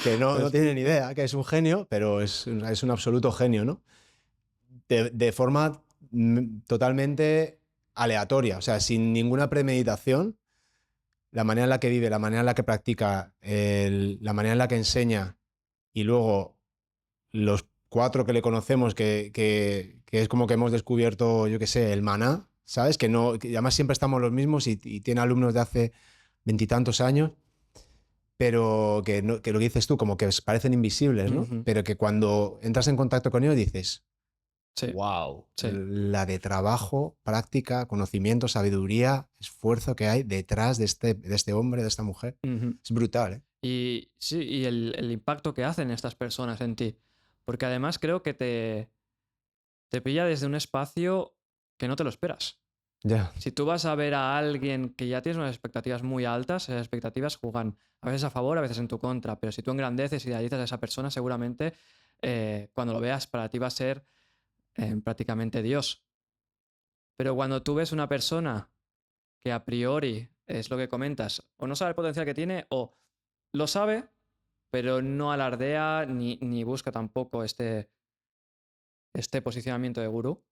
que no Pues, tiene ni idea que es un genio, pero es un absoluto genio, ¿no? De forma totalmente aleatoria, o sea, sin ninguna premeditación, la manera en la que vive, la manera en la que practica, la manera en la que enseña y luego los cuatro que le conocemos, que es como que hemos descubierto, yo qué sé, el maná, ¿sabes? Que no, que además siempre estamos los mismos y tiene alumnos de hace veintitantos años, pero que lo que dices tú, como que parecen invisibles, ¿no? ujú, Pero que cuando entras en contacto con ellos dices, sí, wow, sí. la de trabajo, práctica, conocimiento, sabiduría, esfuerzo que hay detrás de este hombre, de esta mujer. Ujú. Es brutal, ¿eh? Y sí, y el impacto que hacen estas personas en ti. Porque además creo que te pilla desde un espacio que no te lo esperas. Ya. Si tú vas a ver a alguien que ya tienes unas expectativas muy altas, esas expectativas juegan a veces a favor, a veces en tu contra, pero si tú engrandeces y idealizas a esa persona, seguramente cuando lo veas para ti va a ser prácticamente Dios. Pero cuando tú ves una persona que a priori es lo que comentas, o no sabe el potencial que tiene, o lo sabe, pero no alardea ni busca tampoco este posicionamiento de gurú,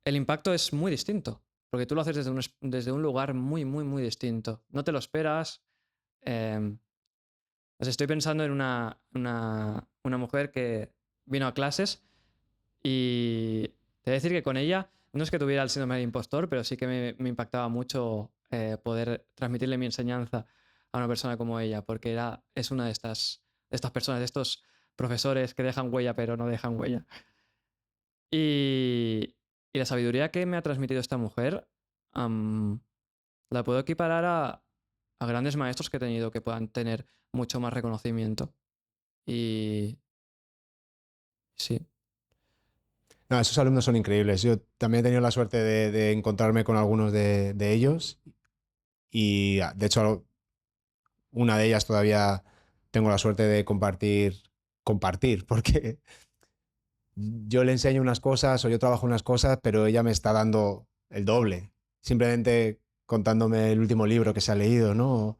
el impacto es muy distinto. Porque tú lo haces desde un lugar muy, muy, muy distinto. No te lo esperas. Pues estoy pensando en una mujer que vino a clases y te voy a decir que con ella no es que tuviera el síndrome del impostor, pero sí que me impactaba mucho poder transmitirle mi enseñanza a una persona como ella, porque es una de estas personas, de estos profesores que dejan huella pero no dejan huella. Y la sabiduría que me ha transmitido esta mujer am, la puedo equiparar a grandes maestros que he tenido que puedan tener mucho más reconocimiento. Y sí. No, esos alumnos son increíbles. Yo también he tenido la suerte de encontrarme con algunos de ellos y de hecho una de ellas todavía tengo la suerte de compartir, porque yo le enseño unas cosas o yo trabajo unas cosas, pero ella me está dando el doble, simplemente contándome el último libro que se ha leído, ¿no?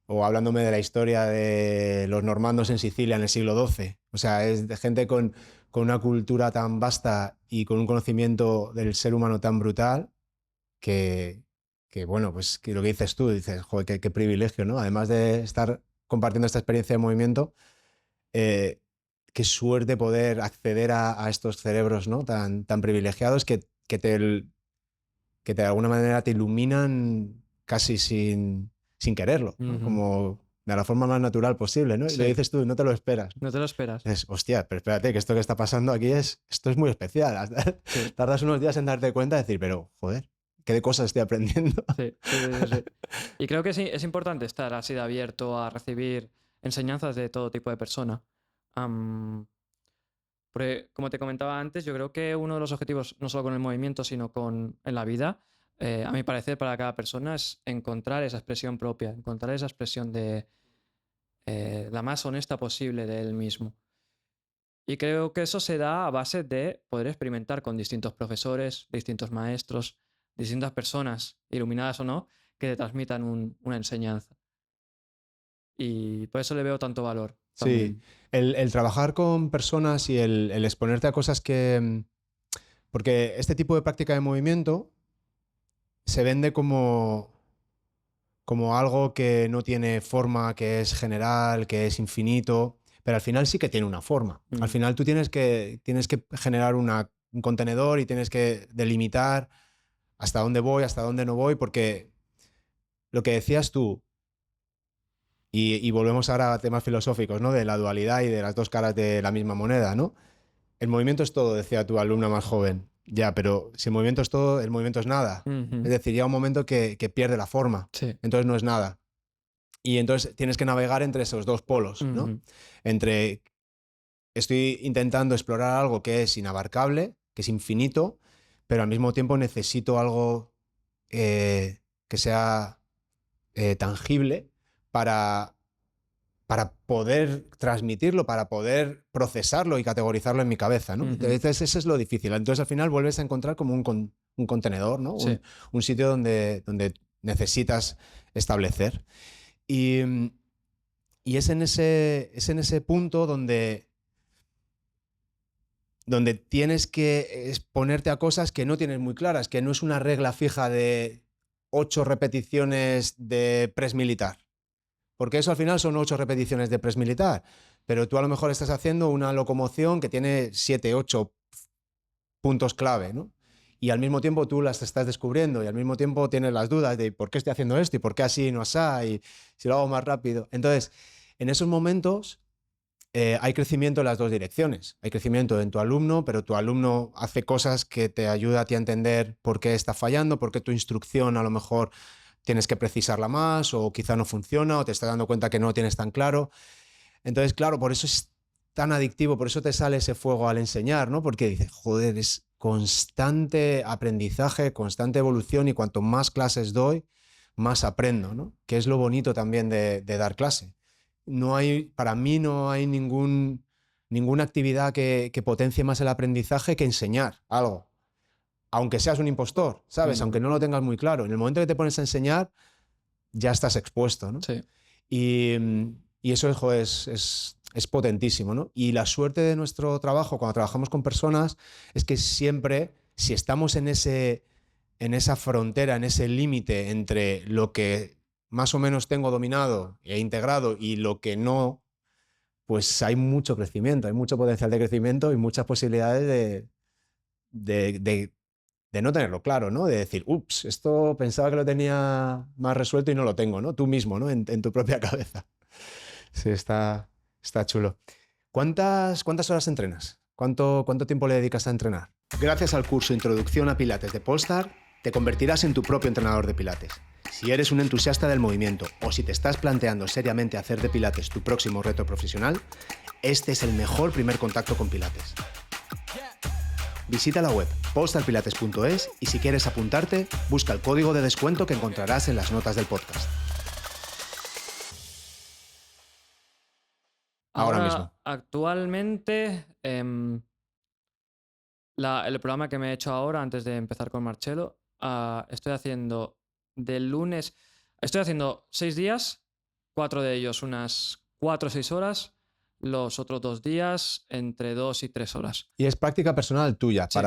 O hablándome de la historia de los normandos en Sicilia en el siglo XII. O sea, es de gente con una cultura tan vasta y con un conocimiento del ser humano tan brutal que, bueno, pues que lo que dices tú, dices, joder, qué privilegio, ¿no? Además de estar compartiendo esta experiencia de movimiento, eh, qué suerte poder acceder a estos cerebros, ¿no? Tan privilegiados que de alguna manera te iluminan casi sin quererlo, ¿no? Ujú. Como de la forma más natural posible, ¿no? Y lo Sí, dices tú, no te lo esperas. no te lo esperas. Es, hostia, pero espérate, que esto que está pasando aquí esto es muy especial. Sí, Tardas unos días en darte cuenta de decir, pero joder, ¿qué de cosas estoy aprendiendo? sí, sí, sí, sí, sí. Y creo que sí, es importante estar así de abierto a recibir enseñanzas de todo tipo de persona. Am, Porque, como te comentaba antes, yo creo que uno de los objetivos, no solo con el movimiento, sino en la vida, a mi parecer, para cada persona, es encontrar esa expresión propia, encontrar esa expresión de la más honesta posible de él mismo. Y creo que eso se da a base de poder experimentar con distintos profesores, distintos maestros, distintas personas, iluminadas o no, que te transmitan una enseñanza. Y por eso le veo tanto valor Sí, también. el trabajar con personas y el exponerte a cosas que... Porque este tipo de práctica de movimiento se vende como algo que no tiene forma, que es general, que es infinito, pero al final sí que tiene una forma. Al Mm, final tú tienes que generar un contenedor y tienes que delimitar hasta dónde voy, hasta dónde no voy, porque lo que decías tú, y volvemos ahora a temas filosóficos, ¿no? De la dualidad y de las dos caras de la misma moneda, ¿no? El movimiento es todo, decía tu alumna más joven. Ya, pero si el movimiento es todo, el movimiento es nada. Es ujú, decir, llega un momento que pierde la forma, sí. entonces no es nada. Y entonces tienes que navegar entre esos dos polos, ¿no? Ujú, Entre estoy intentando explorar algo que es inabarcable, que es infinito, pero al mismo tiempo necesito algo que sea tangible para poder transmitirlo, para poder procesarlo y categorizarlo en mi cabeza, ¿no? Entonces, eso es lo difícil. Entonces, al final, vuelves a encontrar como un contenedor, ¿no? Sí. Un sitio donde necesitas establecer. Y es en ese punto donde tienes que ponerte a cosas que no tienes muy claras, que no es una regla fija de 8 repeticiones de press militar. Porque eso al final son 8 repeticiones de press militar, pero tú a lo mejor estás haciendo una locomoción que tiene 7, 8 puntos clave, ¿no? Y al mismo tiempo tú las estás descubriendo y al mismo tiempo tienes las dudas de por qué estoy haciendo esto y por qué así y no así y si lo hago más rápido. Entonces, en esos momentos hay crecimiento en las dos direcciones. Hay crecimiento en tu alumno, pero tu alumno hace cosas que te ayuda a ti a entender por qué está fallando, por qué tu instrucción a lo mejor tienes que precisarla más o quizá no funciona o te estás dando cuenta que no lo tienes tan claro. Entonces, claro, por eso es tan adictivo, por eso te sale ese fuego al enseñar, ¿no? Porque dices, joder, es constante aprendizaje, constante evolución y cuanto más clases doy, más aprendo, ¿no? Que es lo bonito también de dar clase. Para mí no hay ninguna actividad que potencie más el aprendizaje que enseñar algo. Aunque seas un impostor, ¿sabes? Aunque no lo tengas muy claro. En el momento que te pones a enseñar, ya estás expuesto, ¿no? Sí. Y eso, joder, es potentísimo, ¿no? Y la suerte de nuestro trabajo, cuando trabajamos con personas, es que siempre, si estamos en esa frontera, en ese límite entre lo que más o menos tengo dominado e integrado y lo que no, pues hay mucho crecimiento, hay mucho potencial de crecimiento y muchas posibilidades de no tenerlo claro, ¿no? De decir, ups, esto pensaba que lo tenía más resuelto y no lo tengo, ¿no? Tú mismo, ¿no? En tu propia cabeza. Sí, está chulo. ¿Cuántas horas entrenas? ¿Cuánto tiempo le dedicas a entrenar? Gracias al curso Introducción a Pilates de Polestar, te convertirás en tu propio entrenador de Pilates. Si eres un entusiasta del movimiento o si te estás planteando seriamente hacer de Pilates tu próximo reto profesional, este es el mejor primer contacto con Pilates. Visita la web polestarpilates.es y si quieres apuntarte, busca el código de descuento que encontrarás en las notas del podcast. Ahora mismo. Actualmente, el programa que me he hecho ahora, antes de empezar con Marcelo, estoy haciendo estoy haciendo 6 días, 4 de ellos unas 4 o 6 horas, los otros 2 días entre 2 y 3 horas. Y es práctica personal tuya, Sí.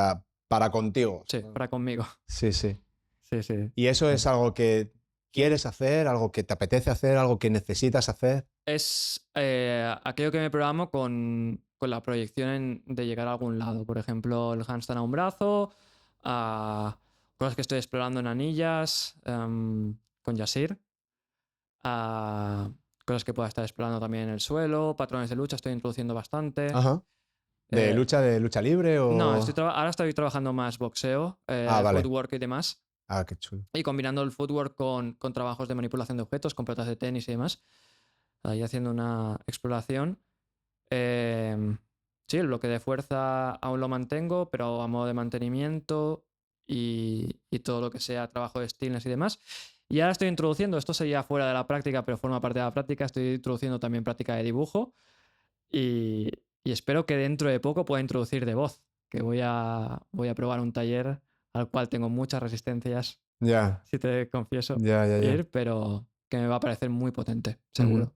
para contigo. Sí, para conmigo. Sí, sí. Sí. ¿Y eso es algo que quieres hacer, algo que te apetece hacer, algo que necesitas hacer? Es aquello que me programo con la proyección de llegar a algún lado. Por ejemplo, el handstand a un brazo, cosas que estoy explorando en anillas, con Yasir, cosas que pueda estar explorando también en el suelo, patrones de lucha estoy introduciendo bastante. Ajá. ¿De lucha libre o...? No, ahora estoy trabajando más boxeo, vale. footwork y demás. Qué chulo. Y combinando el footwork con trabajos de manipulación de objetos, con pelotas de tenis y demás. Ahí haciendo una exploración. Sí, el bloque de fuerza aún lo mantengo, pero a modo de mantenimiento y todo lo que sea trabajo de stillness y demás. Y ahora estoy introduciendo, esto sería fuera de la práctica, pero forma parte de la práctica, estoy introduciendo también práctica de dibujo y espero que dentro de poco pueda introducir de voz, que voy a probar un taller al cual tengo muchas resistencias, Ya. si te confieso, Ya. ir, pero que me va a parecer muy potente, seguro.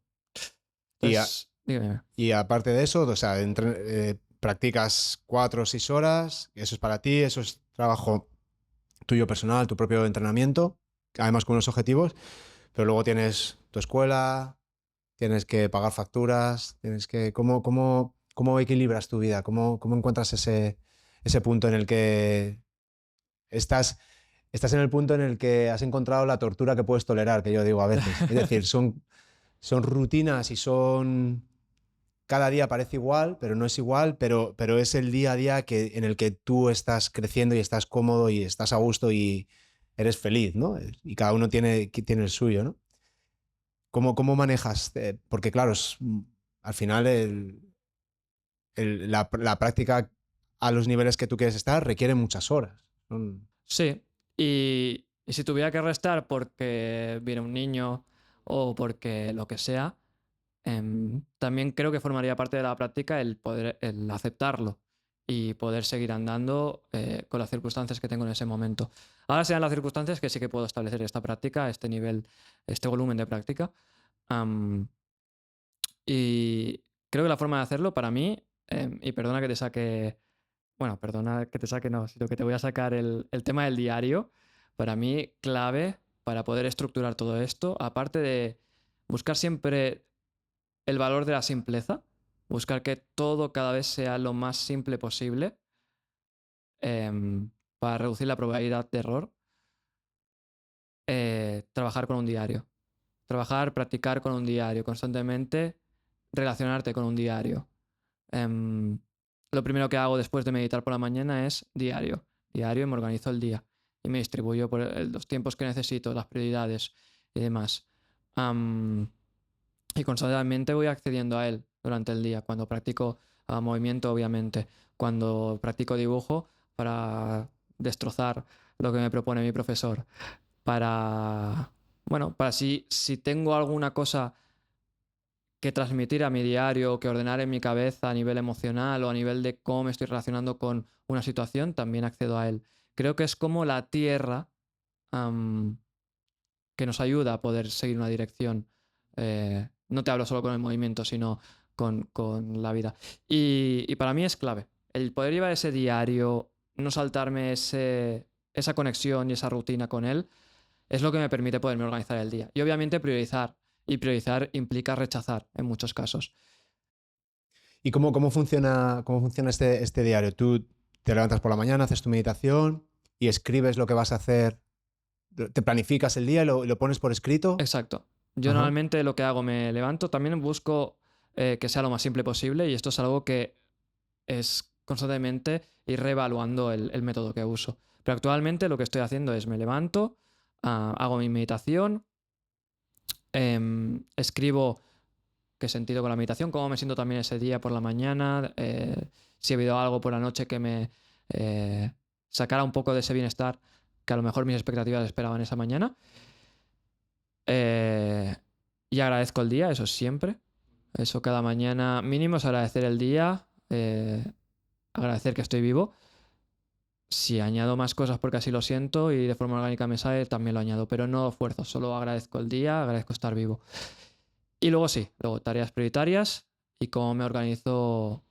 Entonces, dígame. Y aparte de eso, o sea, practicas 4 o 6 horas, eso es para ti, eso es trabajo tuyo personal, tu propio entrenamiento, además con unos objetivos, pero luego tienes tu escuela, tienes que pagar facturas, ¿cómo equilibras tu vida? ¿Cómo encuentras ese punto en el que estás en el punto en el que has encontrado la tortura que puedes tolerar, que yo digo a veces? Es decir, son rutinas y cada día parece igual, pero no es igual, pero es el día a día en el que tú estás creciendo y estás cómodo y estás a gusto y eres feliz, ¿no? Y cada uno tiene el suyo, ¿no? ¿Cómo manejas? Porque claro, al final la práctica a los niveles que tú quieres estar requiere muchas horas. Sí, y Y si tuviera que restar porque viene un niño o porque lo que sea, también creo que formaría parte de la práctica el aceptarlo y poder seguir andando con las circunstancias que tengo en ese momento. Ahora serán las circunstancias que sí que puedo establecer esta práctica, este nivel, este volumen de práctica. Am, y creo que la forma de hacerlo para mí, y perdona que te saque, bueno, perdona que te saque, no, sino que te voy a sacar el tema del diario, para mí clave para poder estructurar todo esto, aparte de buscar siempre el valor de la simpleza, buscar que todo cada vez sea lo más simple posible para reducir la probabilidad de error, trabajar con un diario. Trabajar, practicar con un diario, constantemente relacionarte con un diario. Lo primero que hago después de meditar por la mañana es diario. Diario y me organizo el día. Y me distribuyo por los tiempos que necesito, las prioridades y demás. Y constantemente voy accediendo a él durante el día. Cuando practico movimiento, obviamente. Cuando practico dibujo, para destrozar lo que me propone mi profesor. Para, bueno, para si tengo alguna cosa que transmitir a mi diario o que ordenar en mi cabeza a nivel emocional o a nivel de cómo me estoy relacionando con una situación, también accedo a él. Creo que es como la tierra am, que nos ayuda a poder seguir una dirección. No te hablo solo con el movimiento, sino con la vida. Y para mí es clave. El poder llevar ese diario, no saltarme esa conexión y esa rutina con él, es lo que me permite poderme organizar el día. Y obviamente priorizar. Y priorizar implica rechazar en muchos casos. ¿Y cómo funciona este diario? Tú te levantas por la mañana, haces tu meditación y escribes lo que vas a hacer. ¿Te planificas el día y lo pones por escrito? Exacto. Yo Ajá. normalmente lo que hago, me levanto, también busco que sea lo más simple posible y esto es algo que es constantemente ir reevaluando el método que uso. Pero actualmente lo que estoy haciendo es me levanto, hago mi meditación, escribo qué sentido con la meditación, cómo me siento también ese día por la mañana, si ha habido algo por la noche que me sacara un poco de ese bienestar que a lo mejor mis expectativas esperaban esa mañana. Y agradezco el día, eso siempre. Eso cada mañana mínimo es agradecer el día, agradecer que estoy vivo. Si añado más cosas porque así lo siento y de forma orgánica me sale, también lo añado, pero no esfuerzo, solo agradezco el día, agradezco estar vivo. Y luego sí, luego tareas prioritarias y cómo me organizo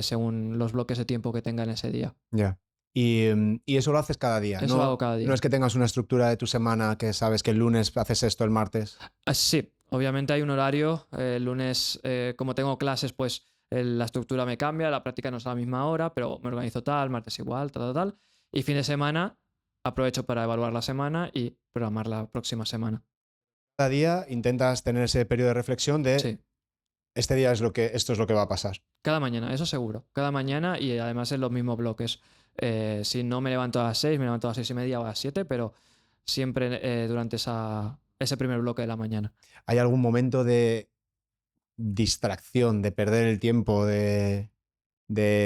según los bloques de tiempo que tenga en ese día. Ya. Y eso lo haces cada día. Eso lo hago cada No día. es que tengas una estructura de tu semana que sabes que el lunes haces esto, el martes. Sí, obviamente hay un horario. El lunes, como tengo clases, pues la estructura me cambia, la práctica no es a la misma hora, pero me organizo tal, martes igual, tal, tal, tal. Y fin de semana aprovecho para evaluar la semana y programar la próxima semana. Cada día intentas tener ese periodo de reflexión de Sí, este día esto es lo que va a pasar. cada mañana, eso seguro. Cada mañana y además en los mismos bloques. Si no me levanto a las 6, me levanto a las 6:30 o a las 7, pero siempre durante ese primer bloque de la mañana. ¿Hay algún momento de distracción, de perder el tiempo, de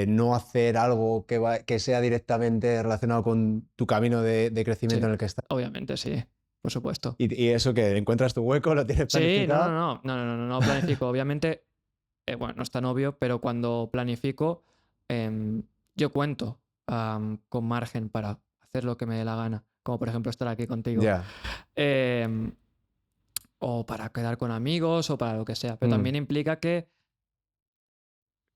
no hacer algo que sea directamente relacionado con tu camino de crecimiento Sí, en el que estás? obviamente, sí, por supuesto. ¿Y eso que encuentras tu hueco, lo tienes Sí, no, no, planificado? no, no, no, no, no planifico. Obviamente, bueno, no es tan obvio, pero cuando planifico, yo cuento con margen para hacer lo que me dé la gana, como por ejemplo estar aquí contigo, Ya. em, o para quedar con amigos, o para lo que sea. Pero Mm. también implica que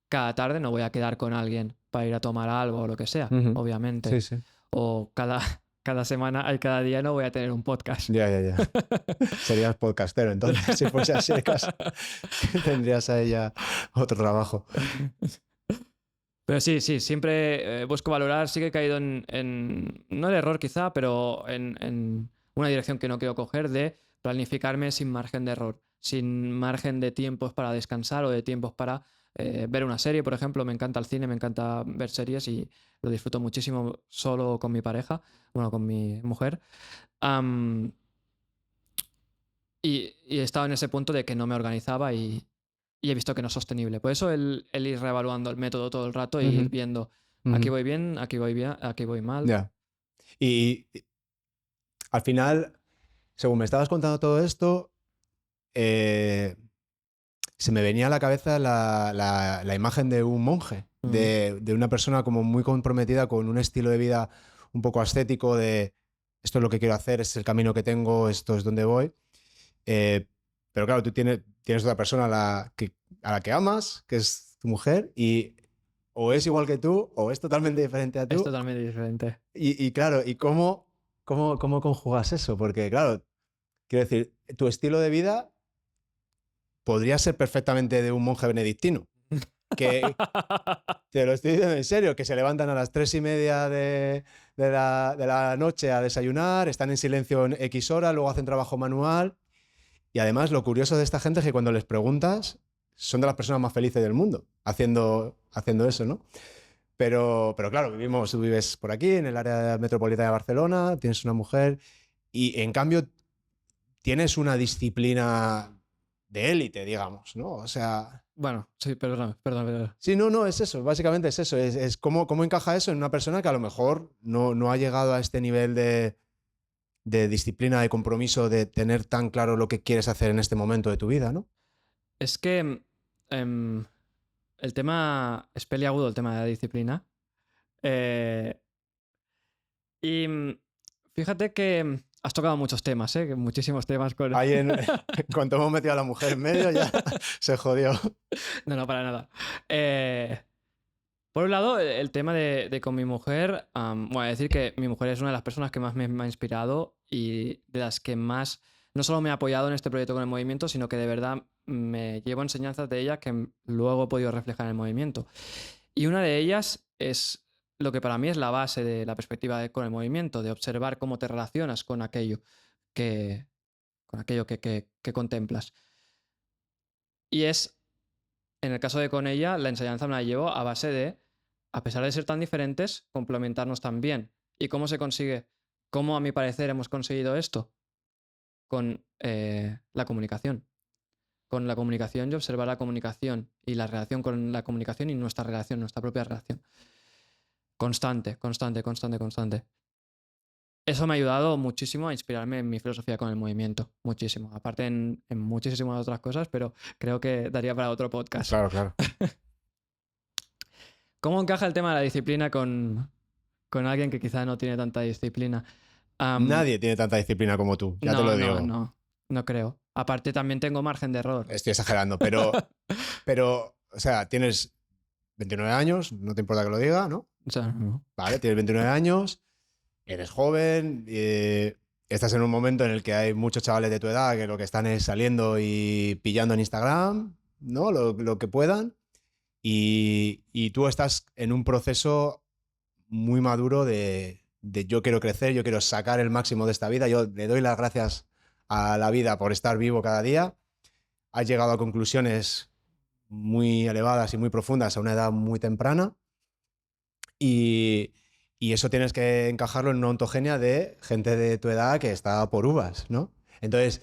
cada tarde no voy a quedar con alguien para ir a tomar algo o lo que sea, Ujú. obviamente. Sí, sí. O cada semana, cada día no voy a tener un podcast. Ya, ya, ya. Serías podcastero, entonces, si fuese así el caso, tendrías a ella otro trabajo. Pero sí, sí, siempre busco valorar, sí que he caído no el error quizá, pero en una dirección que no quiero coger de planificarme sin margen de error, sin margen de tiempos para descansar o de tiempos para ver una serie, por ejemplo. Me encanta el cine, me encanta ver series y lo disfruto muchísimo solo con mi pareja, bueno, con mi mujer. Am, y he estado en ese punto de que no me organizaba y he visto que no es sostenible. Por eso el ir reevaluando el método todo el rato e ir Ujú, viendo aquí ujú. voy bien, aquí voy mal. Ya. Y al final, según me estabas contando todo esto, se me venía a la cabeza la imagen de un monje, de una persona como muy comprometida con un estilo de vida un poco ascético de esto es lo que quiero hacer, este es el camino que tengo, esto es donde voy. Pero claro, tú tienes otra persona a la que amas, que es tu mujer, y o es igual que tú o es totalmente diferente a Es tú. totalmente diferente. Y claro, ¿y cómo conjugas eso? Porque claro, quiero decir, tu estilo de vida podría ser perfectamente de un monje benedictino, que te lo estoy diciendo en serio, que se levantan a las 3:30 de la noche a desayunar, están en silencio en X horas, luego hacen trabajo manual. Y además, lo curioso de esta gente es que cuando les preguntas, son de las personas más felices del mundo haciendo eso, ¿no? Pero claro, tú vives por aquí, en el área metropolitana de Barcelona, tienes una mujer y en cambio tienes una disciplina de élite, digamos, ¿no? O sea, Bueno, sí, perdón. sí, no, es eso, básicamente es eso, es cómo encaja eso en una persona que a lo mejor no ha llegado a este nivel de disciplina, de compromiso, de tener tan claro lo que quieres hacer en este momento de tu vida, ¿no? Es que el tema es peliagudo, el tema de la disciplina. Eh, y fíjate que has tocado muchos temas, ¿eh? Muchísimos temas con... Ahí en cuanto hemos metido a la mujer en medio ya se jodió. No, para nada. Por un lado, el tema de con mi mujer, voy a decir que mi mujer es una de las personas que más me ha inspirado y de las que más, no solo me ha apoyado en este proyecto con el movimiento, sino que de verdad me llevo enseñanzas de ella que luego he podido reflejar en el movimiento. Y una de ellas es lo que para mí es la base de la perspectiva con el movimiento, de observar cómo te relacionas que, con aquello que contemplas. Y es, en el caso de con ella, la enseñanza me la llevo a base de, a pesar de ser tan diferentes, complementarnos tan bien. ¿Y cómo se consigue? ¿Cómo, a mi parecer, hemos conseguido esto? Con la comunicación. Con la comunicación y observar la comunicación y la relación con la comunicación y nuestra relación, nuestra propia relación. Constante, constante, constante, constante. Eso me ha ayudado muchísimo a inspirarme en mi filosofía con el movimiento. Muchísimo. Aparte en muchísimas otras cosas, pero creo que daría para otro podcast. Claro. ¿Cómo encaja el tema de la disciplina con alguien que quizá no tiene tanta disciplina? Nadie tiene tanta disciplina como tú, ya te lo digo. No creo. Aparte también tengo margen de error. Estoy exagerando, o sea, tienes 29 años, no te importa que lo diga, ¿no? O sea, no. Vale, tienes 29 años, eres joven, estás en un momento en el que hay muchos chavales de tu edad que lo que están es saliendo y pillando en Instagram, ¿no? Lo que puedan. Y tú estás en un proceso muy maduro de yo quiero crecer, yo quiero sacar el máximo de esta vida. Yo le doy las gracias a la vida por estar vivo cada día. Has llegado a conclusiones muy elevadas y muy profundas a una edad muy temprana y, y eso tienes que encajarlo en una ontogenia de gente de tu edad que está por uvas, ¿no? Entonces,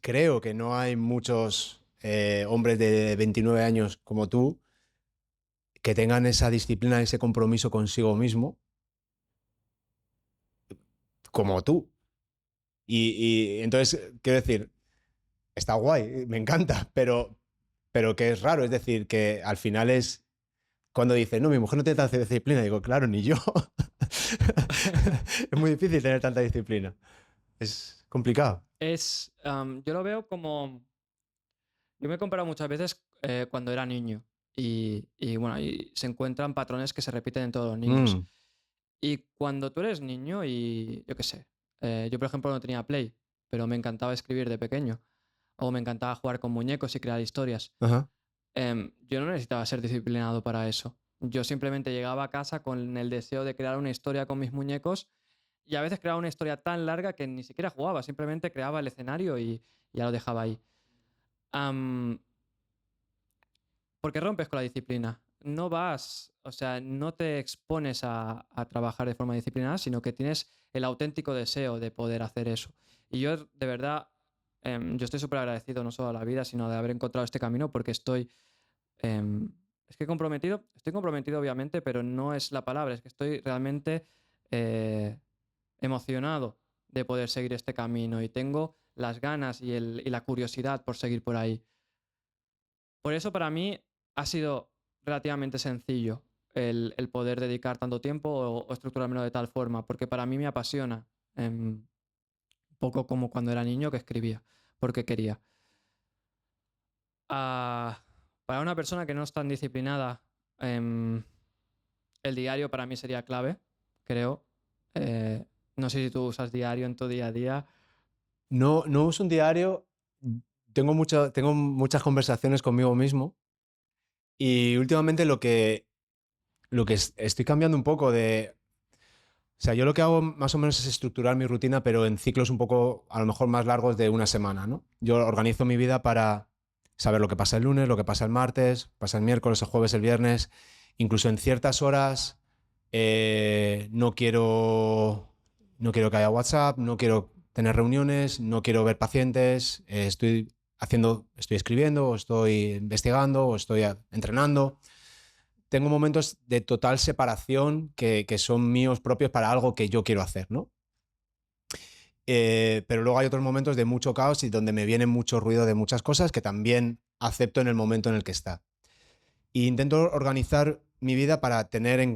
creo que no hay muchos hombres de 29 años como tú que tengan esa disciplina, ese compromiso consigo mismo como tú. Y entonces, quiero decir, está guay, me encanta, pero que es raro, es decir, que al final es cuando dices, no, mi mujer no tiene tanta disciplina, digo, claro, ni yo. Es muy difícil tener tanta disciplina. Es complicado. Yo lo veo como... Yo me he comparado muchas veces cuando era niño bueno, y se encuentran patrones que se repiten en todos los niños. Mm, Y cuando tú eres niño y yo qué sé, yo por ejemplo no tenía Play, pero me encantaba escribir de pequeño o me encantaba jugar con muñecos y crear historias. ajá. Yo no necesitaba ser disciplinado para eso. Yo simplemente llegaba a casa con el deseo de crear una historia con mis muñecos y a veces creaba una historia tan larga que ni siquiera jugaba, simplemente creaba el escenario y ya lo dejaba ahí. Porque rompes con la disciplina. No vas, o sea, no te expones a trabajar de forma disciplinada, sino que tienes el auténtico deseo de poder hacer eso. Y yo, de verdad, yo estoy súper agradecido no solo a la vida, sino de haber encontrado este camino porque es que estoy comprometido obviamente, pero no es la palabra, es que estoy realmente emocionado de poder seguir este camino y tengo las ganas y la curiosidad por seguir por ahí. Por eso para mí ha sido relativamente sencillo el poder dedicar tanto tiempo o estructurármelo de tal forma, porque para mí me apasiona, un poco como cuando era niño que escribía, porque quería. Ah, para una persona que no es tan disciplinada, el diario para mí sería clave, creo. No sé si tú usas diario en tu día a día. No, no uso un diario. Tengo muchas conversaciones conmigo mismo y últimamente estoy cambiando un poco de... O sea, yo lo que hago más o menos es estructurar mi rutina, pero en ciclos un poco, a lo mejor más largos de una semana, ¿no? Yo organizo mi vida para saber lo que pasa el lunes, lo que pasa el martes, pasa el miércoles, el jueves, el viernes. Incluso en ciertas horas no quiero que haya WhatsApp, no quiero tener reuniones, no quiero ver pacientes, estoy escribiendo, o estoy investigando, o estoy entrenando. Tengo momentos de total separación que son míos propios para algo que yo quiero hacer, ¿no? Pero luego hay otros momentos de mucho caos y donde me viene mucho ruido de muchas cosas que también acepto en el momento en el que está. E intento organizar mi vida para tener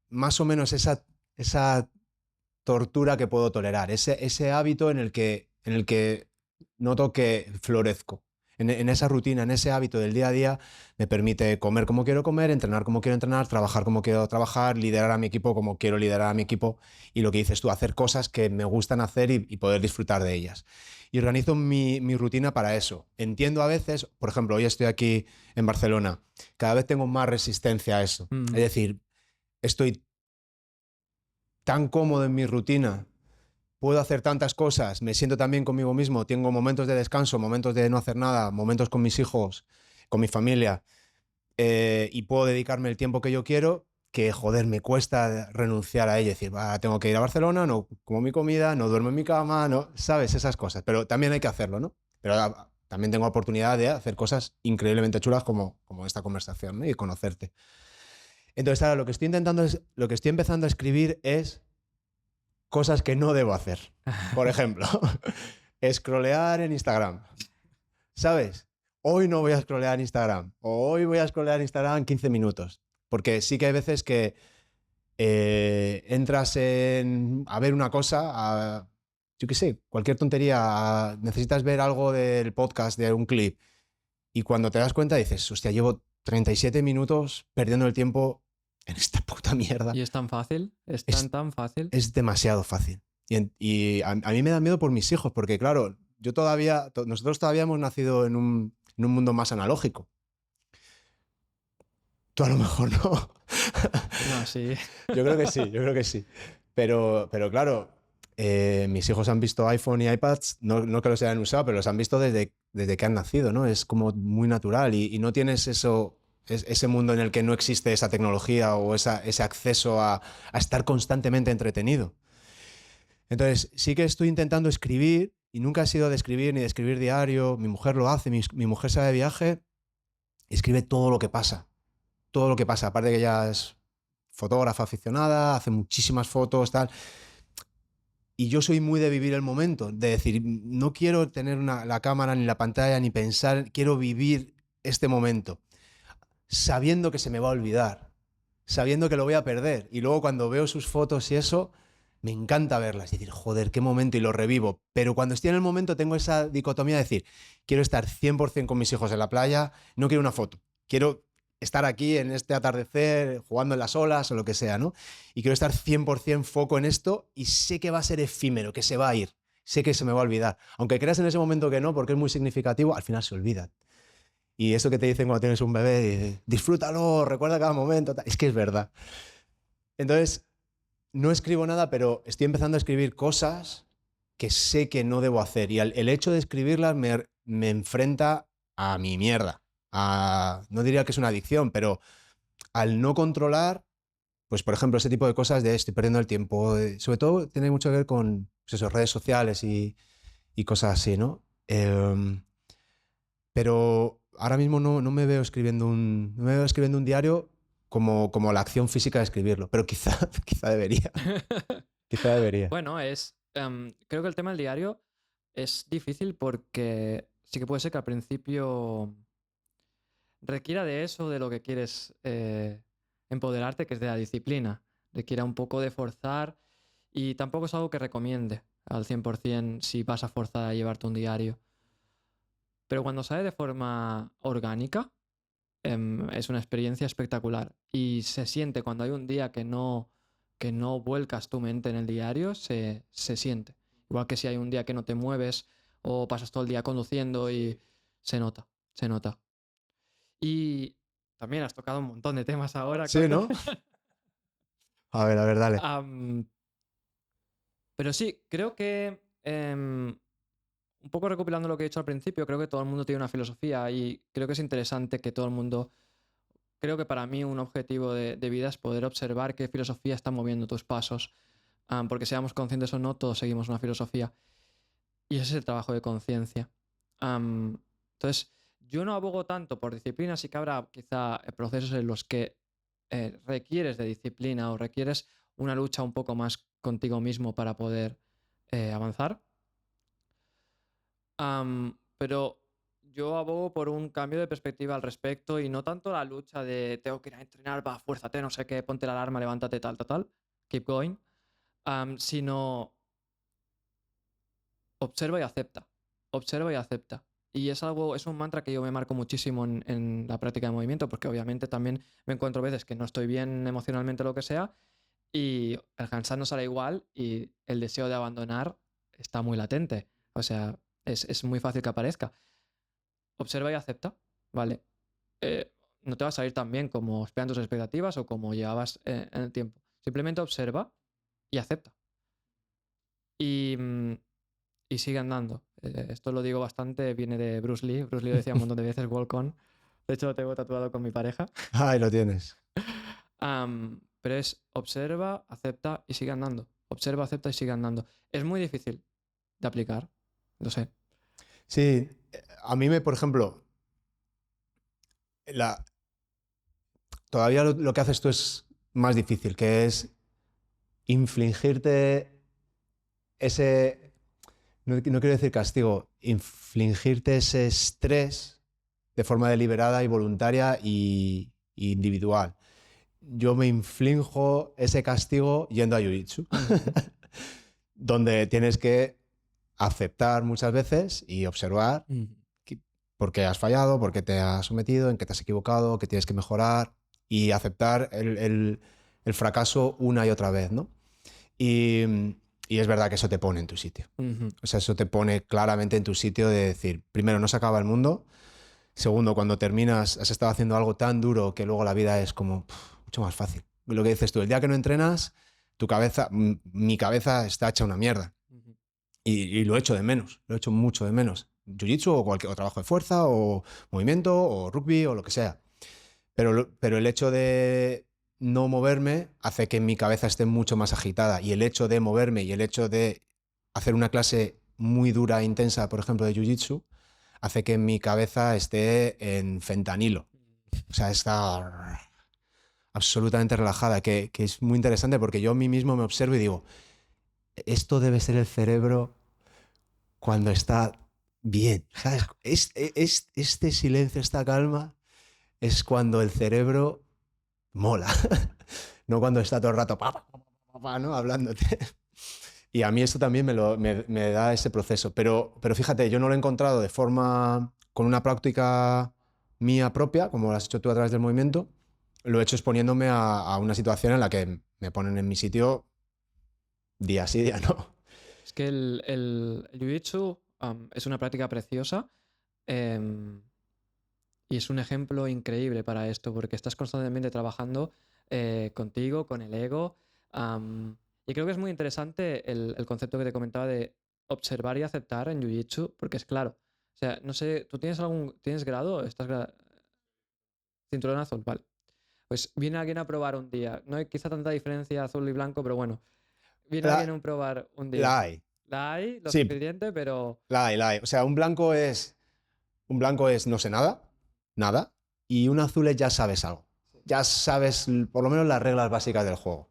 más o menos esa tortura que puedo tolerar, ese hábito en el que noto que florezco. En esa rutina, en ese hábito del día a día, me permite comer como quiero comer, entrenar como quiero entrenar, trabajar como quiero trabajar, liderar a mi equipo como quiero liderar a mi equipo y lo que dices tú, hacer cosas que me gustan hacer y poder disfrutar de ellas. Y organizo mi rutina para eso. Entiendo a veces, por ejemplo, hoy estoy aquí en Barcelona, cada vez tengo más resistencia a eso. Es decir, estoy tan cómodo en mi rutina, puedo hacer tantas cosas, me siento tan bien conmigo mismo, tengo momentos de descanso, momentos de no hacer nada, momentos con mis hijos, con mi familia, y puedo dedicarme el tiempo que yo quiero, que joder, me cuesta renunciar a ello, decir, tengo que ir a Barcelona, no como mi comida, no duermo en mi cama, no, sabes, esas cosas, pero también hay que hacerlo, ¿no? Pero también tengo oportunidad de hacer cosas increíblemente chulas como esta conversación, ¿no? Y conocerte. Entonces, ahora lo que estoy empezando a escribir es cosas que no debo hacer. Por ejemplo, scrollear en Instagram. ¿Sabes? Hoy no voy a scrollear en Instagram. O hoy voy a scrollear en Instagram 15 minutos. Porque sí que hay veces que entras a ver una cosa, yo qué sé, cualquier tontería, necesitas ver algo del podcast, de un clip, y cuando te das cuenta dices, hostia, llevo 37 minutos perdiendo el tiempo en esta puta mierda. ¿Y es tan fácil? ¿Es tan fácil? Es demasiado fácil. Y a mí me da miedo por mis hijos, porque claro, nosotros todavía hemos nacido en un mundo más analógico. Tú a lo mejor no. No, sí. Yo creo que sí. Pero claro, mis hijos han visto iPhone y iPads, no que los hayan usado, pero los han visto desde que han nacido, ¿no? Es como muy natural y no tienes ese mundo en el que no existe esa tecnología o ese acceso a estar constantemente entretenido. Entonces, sí que estoy intentando escribir y nunca he sido de escribir ni de escribir diario. Mi mujer lo hace, mi mujer se va de viaje y escribe todo lo que pasa. Todo lo que pasa. Aparte que ella es fotógrafa aficionada, hace muchísimas fotos, tal. Y yo soy muy de vivir el momento, de decir, no quiero tener la cámara ni la pantalla ni pensar, quiero vivir este momento, sabiendo que se me va a olvidar, sabiendo que lo voy a perder. Y luego cuando veo sus fotos y eso, me encanta verlas y decir, joder, qué momento, y lo revivo. Pero cuando estoy en el momento tengo esa dicotomía de decir, quiero estar 100% con mis hijos en la playa, no quiero una foto, quiero estar aquí en este atardecer, jugando en las olas o lo que sea, ¿no? Y quiero estar 100% foco en esto y sé que va a ser efímero, que se va a ir, sé que se me va a olvidar. Aunque creas en ese momento que no, porque es muy significativo, al final se olvida. Y eso que te dicen cuando tienes un bebé, disfrútalo, recuerda cada momento, es que es verdad. Entonces, no escribo nada, pero estoy empezando a escribir cosas que sé que no debo hacer. Y el hecho de escribirlas me enfrenta a mi mierda. No diría que es una adicción, pero al no controlar, pues por ejemplo, ese tipo de cosas de estoy perdiendo el tiempo, sobre todo tiene mucho que ver con pues eso, redes sociales y cosas así, ¿no? Pero ahora mismo no me veo escribiendo un diario como la acción física de escribirlo, pero quizá debería. Quizá debería. Bueno, creo que el tema del diario es difícil porque sí que puede ser que al principio requiera de eso, de lo que quieres empoderarte, que es de la disciplina. Requiera un poco de forzar y tampoco es algo que recomiende al 100% si vas a forzar a llevarte un diario. Pero cuando sale de forma orgánica, es una experiencia espectacular. Y se siente cuando hay un día que no vuelcas tu mente en el diario, se siente. Igual que si hay un día que no te mueves o pasas todo el día conduciendo y se nota, se nota. Y también has tocado un montón de temas ahora, Sí, coño. ¿no? A ver, dale. Pero sí, creo que un poco recopilando lo que he dicho al principio, creo que todo el mundo tiene una filosofía y creo que es interesante que todo el mundo, creo que para mí un objetivo de vida es poder observar qué filosofía está moviendo tus pasos, porque seamos conscientes o no, todos seguimos una filosofía y ese es el trabajo de conciencia. Entonces, yo no abogo tanto por disciplina, sí que habrá quizá procesos en los que requieres de disciplina o requieres una lucha un poco más contigo mismo para poder avanzar. Pero yo abogo por un cambio de perspectiva al respecto y no tanto la lucha de tengo que ir a entrenar, va, fuérzate, no sé qué, ponte la alarma, levántate, tal, tal, tal, keep going, sino observa y acepta, observa y acepta. Y es algo, es un mantra que yo me marco muchísimo en la práctica de movimiento, porque obviamente también me encuentro veces que no estoy bien emocionalmente o lo que sea, y el cansar no sale igual y el deseo de abandonar está muy latente. O sea, es muy fácil que aparezca. Observa y acepta, ¿vale? No te va a salir tan bien como esperan tus expectativas o como llevabas en el tiempo. Simplemente observa y acepta. Y, y sigue andando. Esto lo digo bastante, viene de Bruce Lee. Bruce Lee lo decía un montón de veces, walk on. De hecho, lo tengo tatuado con mi pareja. Ahí lo tienes. Pero es observa, acepta y sigue andando. Observa, acepta y sigue andando. Es muy difícil de aplicar, lo sé. Sí, a mí por ejemplo, todavía lo que haces tú es más difícil, que es infligirte ese, no quiero decir castigo, infligirte ese estrés de forma deliberada y voluntaria y individual. Yo me inflijo ese castigo yendo a Jiu-Jitsu, donde tienes que aceptar muchas veces y observar por qué has fallado, por qué te has sometido, en qué te has equivocado, qué tienes que mejorar y aceptar el fracaso una y otra vez, ¿no? Y es verdad que eso te pone en tu sitio. O sea, eso te pone claramente en tu sitio de decir, primero, no se acaba el mundo. Segundo, cuando terminas, has estado haciendo algo tan duro que luego la vida es como mucho más fácil. Lo que dices tú, el día que no entrenas, mi cabeza está hecha una mierda. Y lo echo de menos, lo echo mucho de menos. Jiu-jitsu o trabajo de fuerza o movimiento o rugby o lo que sea. Pero el hecho de no moverme hace que mi cabeza esté mucho más agitada. Y el hecho de moverme y el hecho de hacer una clase muy dura e intensa, por ejemplo, de Jiu-Jitsu, hace que mi cabeza esté en fentanilo. O sea, está absolutamente relajada, que es muy interesante porque yo a mí mismo me observo y digo, esto debe ser el cerebro cuando está bien, ¿sabes? Este silencio, esta calma, es cuando el cerebro mola, no cuando está todo el rato ¿no? Hablándote. Y a mí esto también me da ese proceso. Pero fíjate, yo no lo he encontrado de forma, con una práctica mía propia, como lo has hecho tú a través del movimiento, lo he hecho exponiéndome a una situación en la que me ponen en mi sitio día sí, día no. Es que el Jiu-Jitsu es una práctica preciosa y es un ejemplo increíble para esto, porque estás constantemente trabajando contigo, con el ego. Y creo que es muy interesante el concepto que te comentaba de observar y aceptar en Jiu-Jitsu, porque es claro. O sea, no sé, ¿tú tienes grado? Cinturón azul, vale. Pues viene alguien a probar un día. No hay quizá tanta diferencia azul y blanco, pero bueno. Viene alguien a probar un día. La hay. La hay, lo Sí, suficiente, pero... la hay. O sea, un blanco es no sé nada, nada, y un azul es ya sabes algo. Ya sabes por lo menos las reglas básicas del juego.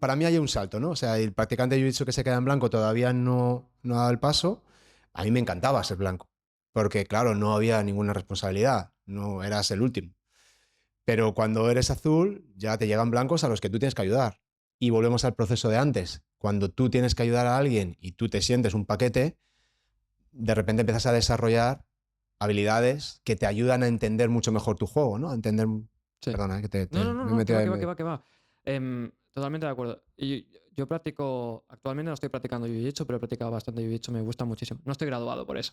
para mí hay un salto, ¿no? O sea, el practicante de jiu-jitsu que se queda en blanco todavía no ha dado el paso. A mí me encantaba ser blanco, porque claro, no había ninguna responsabilidad, no eras el último. Pero cuando eres azul, ya te llegan blancos a los que tú tienes que ayudar. Y volvemos al proceso de antes. Cuando tú tienes que ayudar a alguien y tú te sientes un paquete, de repente empiezas a desarrollar habilidades que te ayudan a entender mucho mejor tu juego, ¿no? A entender... Sí. Perdona, que me he No, metido ahí en medio. que va. Totalmente de acuerdo. Y yo practico, actualmente no estoy practicando jiu-jitsu, pero he practicado bastante jiu-jitsu, me gusta muchísimo. No estoy graduado por eso.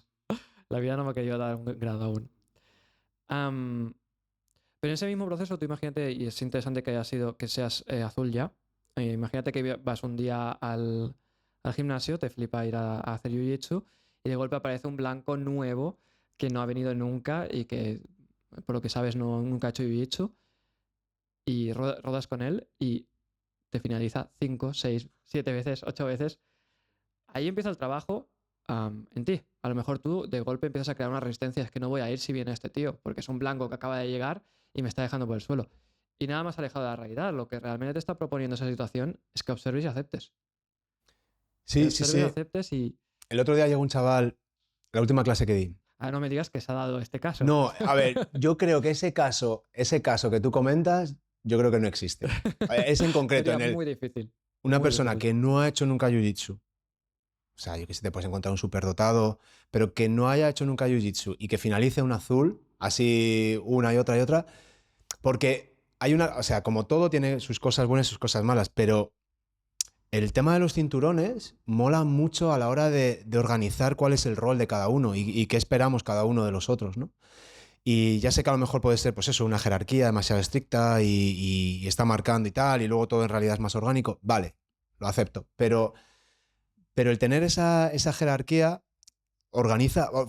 La vida no me ha querido dar un grado aún. Pero en ese mismo proceso, tú imagínate, y es interesante que seas azul ya. Imagínate que vas un día al gimnasio, te flipa ir a hacer jiu-jitsu, y de golpe aparece un blanco nuevo que no ha venido nunca y que, por lo que sabes, nunca ha hecho jiu-jitsu, y rodas con él y te finaliza 5, 6, 7 veces, 8 veces. Ahí empieza el trabajo en ti. A lo mejor tú de golpe empiezas a crear una resistencia. Es que no voy a ir si viene este tío, porque es un blanco que acaba de llegar y me está dejando por el suelo. Y nada más alejado de la realidad. Lo que realmente te está proponiendo esa situación es que observes y aceptes. Que Sí, sí, observes y sí. aceptes y... El otro día llegó un chaval, la última clase que di. Ah, no me digas que se ha dado este caso. No, a ver, yo creo que ese caso que tú comentas, yo creo que no existe. Ese en concreto, Sería muy difícil. una Muy persona difícil. que no ha hecho nunca jiu-jitsu, o sea, yo que sé, te puedes encontrar un superdotado, pero que no haya hecho nunca jiu-jitsu y que finalice un azul, así una y otra, porque hay una, o sea, como todo tiene sus cosas buenas y sus cosas malas, pero el tema de los cinturones mola mucho a la hora de organizar cuál es el rol de cada uno y qué esperamos cada uno de los otros, ¿no? Y ya sé que a lo mejor puede ser, pues eso, una jerarquía demasiado estricta y está marcando y tal, y luego todo en realidad es más orgánico. Vale, lo acepto. Pero el tener esa jerarquía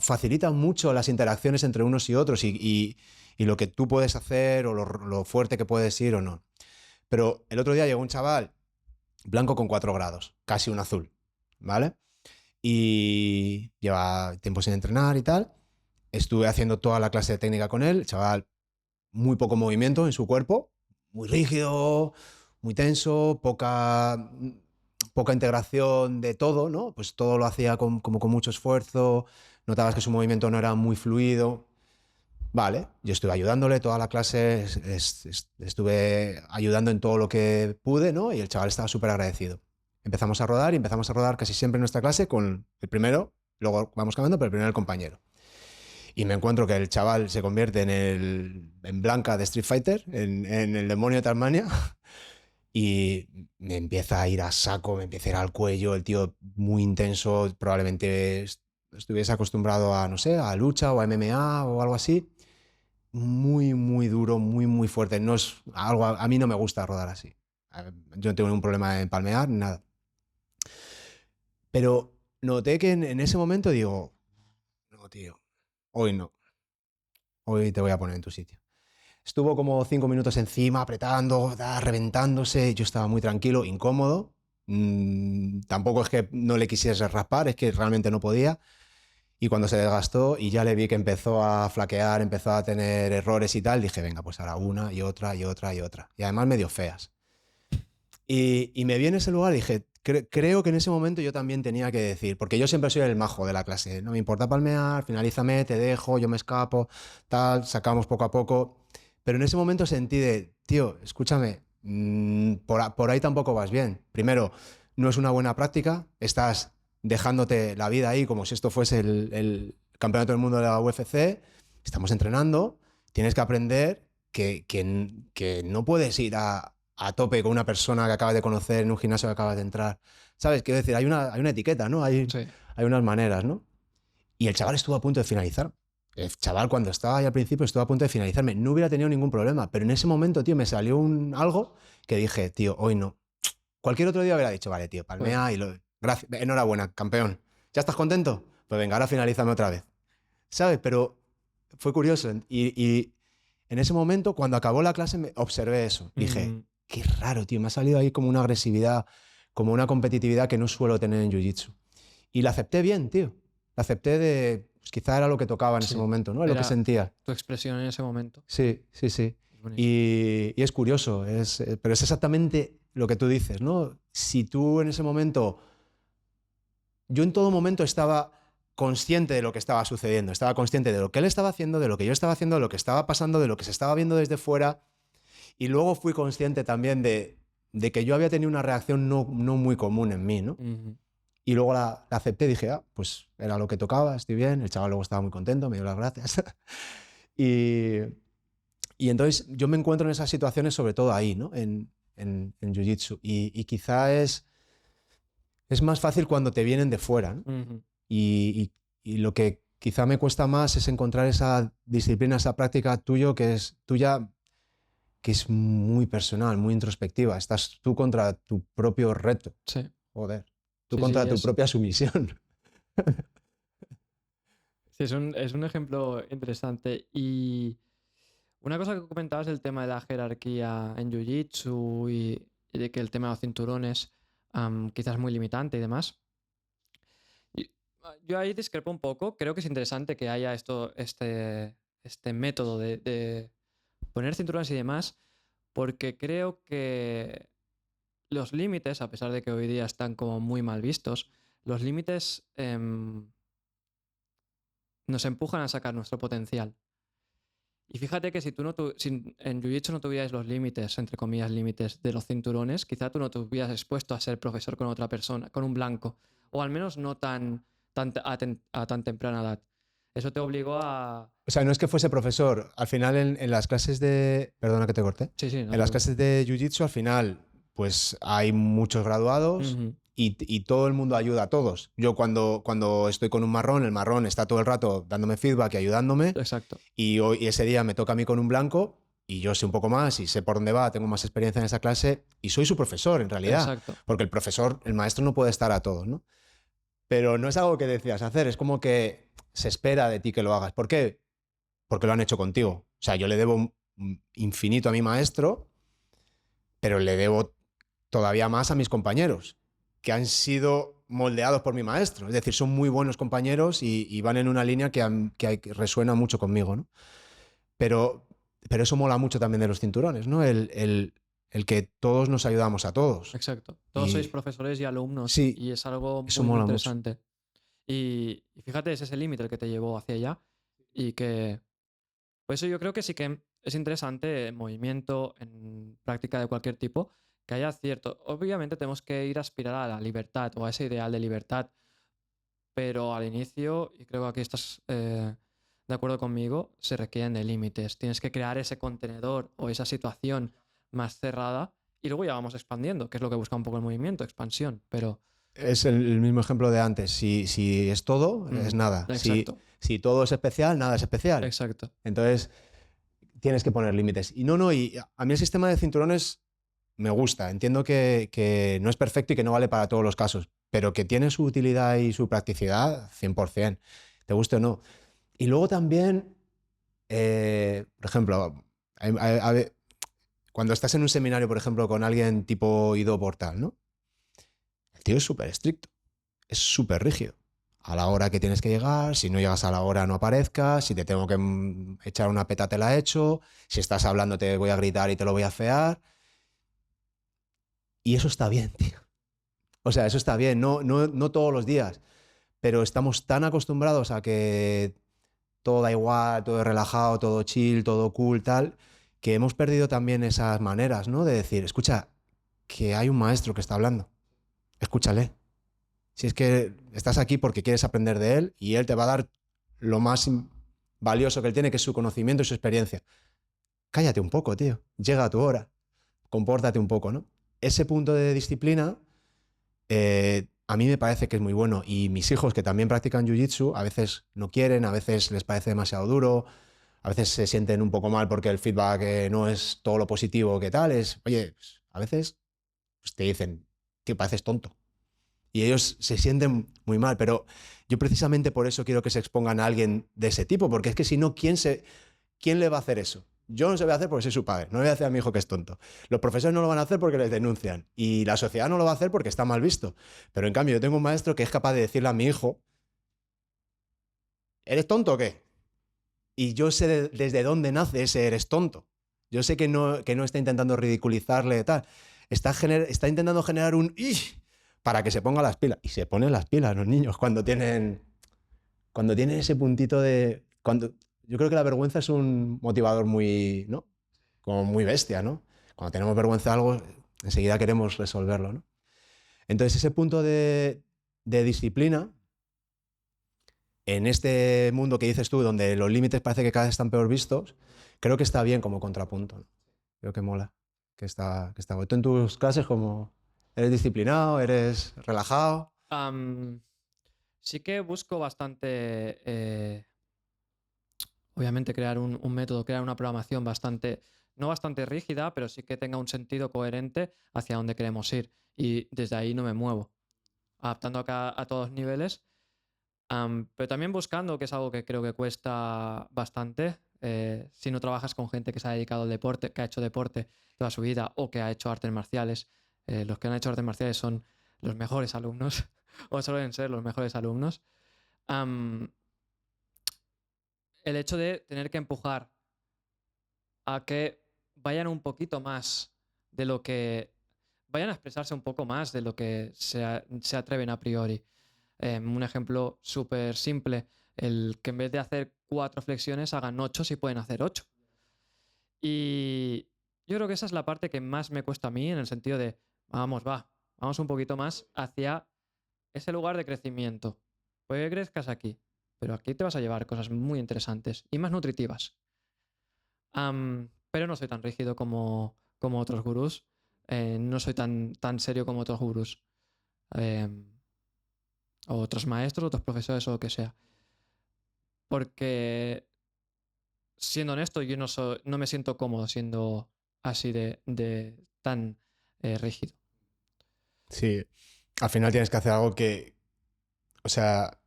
facilita mucho las interacciones entre unos y otros y lo que tú puedes hacer o lo fuerte que puedes ir o no. Pero el otro día llegó un chaval blanco con 4 grados, casi un azul, ¿vale? Y lleva tiempo sin entrenar y tal. Estuve haciendo toda la clase de técnica con él, el chaval, muy poco movimiento en su cuerpo, muy rígido, muy tenso, poca integración de todo, ¿no? Pues todo lo hacía como con mucho esfuerzo, notabas que su movimiento no era muy fluido. Vale, yo estuve ayudándole toda la clase, estuve ayudando en todo lo que pude, ¿no? Y el chaval estaba súper agradecido. Empezamos a rodar y empezamos a rodar casi siempre en nuestra clase con el primero, luego vamos cambiando, pero el primero el compañero. Y me encuentro que el chaval se convierte en Blanca de Street Fighter, en el demonio de Tasmania, y me empieza a ir a saco, me empieza a ir al cuello, el tío muy intenso, probablemente estuviese acostumbrado a, no sé, a lucha o a MMA o algo así. Muy, muy duro, muy, muy fuerte. No es algo, a mí no me gusta rodar así. Yo no tengo ningún problema en palmear, nada. Pero noté que en ese momento digo, no, tío, hoy no. Hoy te voy a poner en tu sitio. Estuvo como 5 minutos encima, apretando, reventándose. Yo estaba muy tranquilo, incómodo. Tampoco es que no le quisiese raspar, es que realmente no podía. Y cuando se desgastó y ya le vi que empezó a flaquear, empezó a tener errores y tal, dije, venga, pues ahora una y otra y otra y otra. Y además medio feas. Y me vi en ese lugar y dije, creo que en ese momento yo también tenía que decir, porque yo siempre soy el majo de la clase, no me importa palmear, finalízame, te dejo, yo me escapo, tal, sacamos poco a poco. Pero en ese momento sentí de, tío, escúchame, por ahí tampoco vas bien. Primero, no es una buena práctica, estás dejándote la vida ahí como si esto fuese el campeonato del mundo de la UFC, estamos entrenando, tienes que aprender que no puedes ir a tope con una persona que acabas de conocer en un gimnasio que acabas de entrar. ¿Sabes? Quiero decir, hay una etiqueta, ¿no? Hay unas maneras, ¿no? Y el chaval estuvo a punto de finalizar. El chaval, cuando estaba ahí al principio, estuvo a punto de finalizarme. No hubiera tenido ningún problema, pero en ese momento, tío, me salió algo que dije, tío, hoy no. Cualquier otro día hubiera dicho, vale, tío, palmea y lo... Gracias, enhorabuena, campeón. ¿Ya estás contento? Pues venga, ahora finalízame otra vez. ¿Sabes? Pero fue curioso. Y en ese momento, cuando acabó la clase, observé eso. Dije, qué raro, tío, me ha salido ahí como una agresividad, como una competitividad que no suelo tener en Jiu-Jitsu. Y la acepté bien, tío. La acepté de... Pues quizá era lo que tocaba en ese momento, ¿no? Es lo que sentía. Tu expresión en ese momento. Sí, sí, sí. Y es curioso, pero es exactamente lo que tú dices, ¿no? Si tú en ese momento... Yo en todo momento estaba consciente de lo que estaba sucediendo, estaba consciente de lo que él estaba haciendo, de lo que yo estaba haciendo, de lo que estaba pasando, de lo que se estaba viendo desde fuera, y luego fui consciente también de que yo había tenido una reacción no muy común en mí, ¿no? Y luego la acepté y dije, pues era lo que tocaba, estoy bien. El chaval luego estaba muy contento, me dio las gracias. y entonces yo me encuentro en esas situaciones sobre todo ahí, ¿no? En Jiu-Jitsu. Y quizá es más fácil cuando te vienen de fuera, ¿no? Y lo que quizá me cuesta más es encontrar esa disciplina, esa práctica tuya, que es muy personal, muy introspectiva. Estás tú contra tu propio reto. Sí. Joder. Tú contra tu propia sumisión. Sí, es un ejemplo interesante. Y una cosa que comentabas del tema de la jerarquía en Jiu-Jitsu y de que el tema de los cinturones quizás es muy limitante y demás. Yo ahí discrepo un poco. Creo que es interesante que haya este método de poner cinturones y demás, porque creo que los límites, a pesar de que hoy día están como muy mal vistos, los límites nos empujan a sacar nuestro potencial. Y fíjate que si en Jiu-Jitsu no tuvieras los límites, entre comillas, límites de los cinturones, quizá tú no te hubieras expuesto a ser profesor con otra persona, con un blanco, o al menos no a tan temprana edad. Eso te obligó a... O sea, no es que fuese profesor. Al final, en las clases de... Perdona que te corté. Sí, no en las clases de Jiu-Jitsu, al final, pues hay muchos graduados y todo el mundo ayuda a todos. Yo cuando estoy con un marrón, el marrón está todo el rato dándome feedback y ayudándome. Exacto. Y ese día me toca a mí con un blanco y yo sé un poco más y sé por dónde va, tengo más experiencia en esa clase y soy su profesor, en realidad. Exacto. Porque el maestro no puede estar a todos, ¿no? Pero no es algo que decidas hacer, es como que se espera de ti que lo hagas. ¿Por qué? Porque lo han hecho contigo. O sea, yo le debo infinito a mi maestro, pero le debo todavía más a mis compañeros, que han sido moldeados por mi maestro. Es decir, son muy buenos compañeros y van en una línea que resuena mucho conmigo, ¿no? Pero eso mola mucho también de los cinturones, ¿no? El que todos nos ayudamos a todos. Exacto. Todos sois profesores y alumnos. Sí, y es algo eso muy mola interesante. Mucho. Y fíjate, ese es el límite el que te llevó hacia allá. Y que... Por eso yo creo que sí que es interesante en movimiento, en práctica de cualquier tipo, que haya cierto... Obviamente tenemos que ir a aspirar a la libertad o a ese ideal de libertad. Pero al inicio, y creo que aquí estás de acuerdo conmigo, se requieren de límites. Tienes que crear ese contenedor o esa situación más cerrada y luego ya vamos expandiendo, que es lo que busca un poco el movimiento, expansión. Pero es el mismo ejemplo de antes. Si es todo, es nada. Exacto. Si todo es especial, nada es especial. Exacto. Entonces, tienes que poner límites. Y a mí el sistema de cinturones me gusta. Entiendo que no es perfecto y que no vale para todos los casos, pero que tiene su utilidad y su practicidad 100%, te guste o no. Y luego también, por ejemplo, cuando estás en un seminario, por ejemplo, con alguien tipo Ido Portal, ¿no? El tío es súper estricto, es súper rígido. A la hora que tienes que llegar, si no llegas a la hora no aparezcas, si te tengo que echar una peta te la echo, si estás hablando te voy a gritar y te lo voy a afear. Y eso está bien, tío. O sea, eso está bien, no todos los días, pero estamos tan acostumbrados a que todo da igual, todo es relajado, todo chill, todo cool, tal, que hemos perdido también esas maneras, ¿no? De decir, escucha, que hay un maestro que está hablando, escúchale. Si es que estás aquí porque quieres aprender de él y él te va a dar lo más valioso que él tiene, que es su conocimiento y su experiencia. Cállate un poco, tío. Llega a tu hora. Compórtate un poco, ¿no? Ese punto de disciplina a mí me parece que es muy bueno. Y mis hijos, que también practican Jiu-Jitsu, a veces no quieren, a veces les parece demasiado duro, a veces se sienten un poco mal porque el feedback no es todo lo positivo que tal. Oye, pues, a veces pues, te dicen que pareces tonto. Y ellos se sienten muy mal, pero yo precisamente por eso quiero que se expongan a alguien de ese tipo, porque es que si no, ¿quién le va a hacer eso? Yo no se lo voy a hacer porque soy su padre, no le voy a hacer a mi hijo que es tonto. Los profesores no lo van a hacer porque les denuncian y la sociedad no lo va a hacer porque está mal visto. Pero en cambio yo tengo un maestro que es capaz de decirle a mi hijo, ¿eres tonto o qué? Y yo sé desde dónde nace ese eres tonto. Yo sé que no está intentando ridiculizarle y tal. está intentando generar un ¡ih! Para que se ponga las pilas. Y se ponen las pilas los niños cuando tienen ese puntito de... Yo creo que la vergüenza es un motivador muy, ¿no? Como muy bestia, ¿no? Cuando tenemos vergüenza de algo, enseguida queremos resolverlo, ¿no? Entonces ese punto de disciplina, en este mundo que dices tú, donde los límites parece que cada vez están peor vistos, creo que está bien como contrapunto, ¿no? Creo que mola, que está bueno. ¿Tú en tus clases como eres disciplinado, eres relajado? Am, sí que busco bastante, obviamente, crear un método, crear una programación bastante, no bastante rígida, pero sí que tenga un sentido coherente hacia dónde queremos ir. Y desde ahí no me muevo, adaptando acá a todos niveles. Pero también buscando, que es algo que creo que cuesta bastante, si no trabajas con gente que se ha dedicado al deporte, que ha hecho deporte toda su vida o que ha hecho artes marciales. Los que han hecho artes marciales son los mejores alumnos o suelen ser los mejores alumnos. Am, el hecho de tener que empujar a que vayan un poquito más de lo que... vayan a expresarse un poco más de lo que se atreven a priori. Un ejemplo súper simple, el que en vez de hacer 4 flexiones hagan 8 si pueden hacer 8. Y yo creo que esa es la parte que más me cuesta a mí en el sentido de, vamos un poquito más hacia ese lugar de crecimiento. Puede que crezcas aquí, pero aquí te vas a llevar cosas muy interesantes y más nutritivas. Pero no soy tan rígido como otros gurús. No soy tan serio como otros gurús. Em, o otros maestros, otros profesores o lo que sea. Porque, siendo honesto, yo no me siento cómodo siendo así de tan rígido. Sí, al final tienes que hacer algo que, o sea,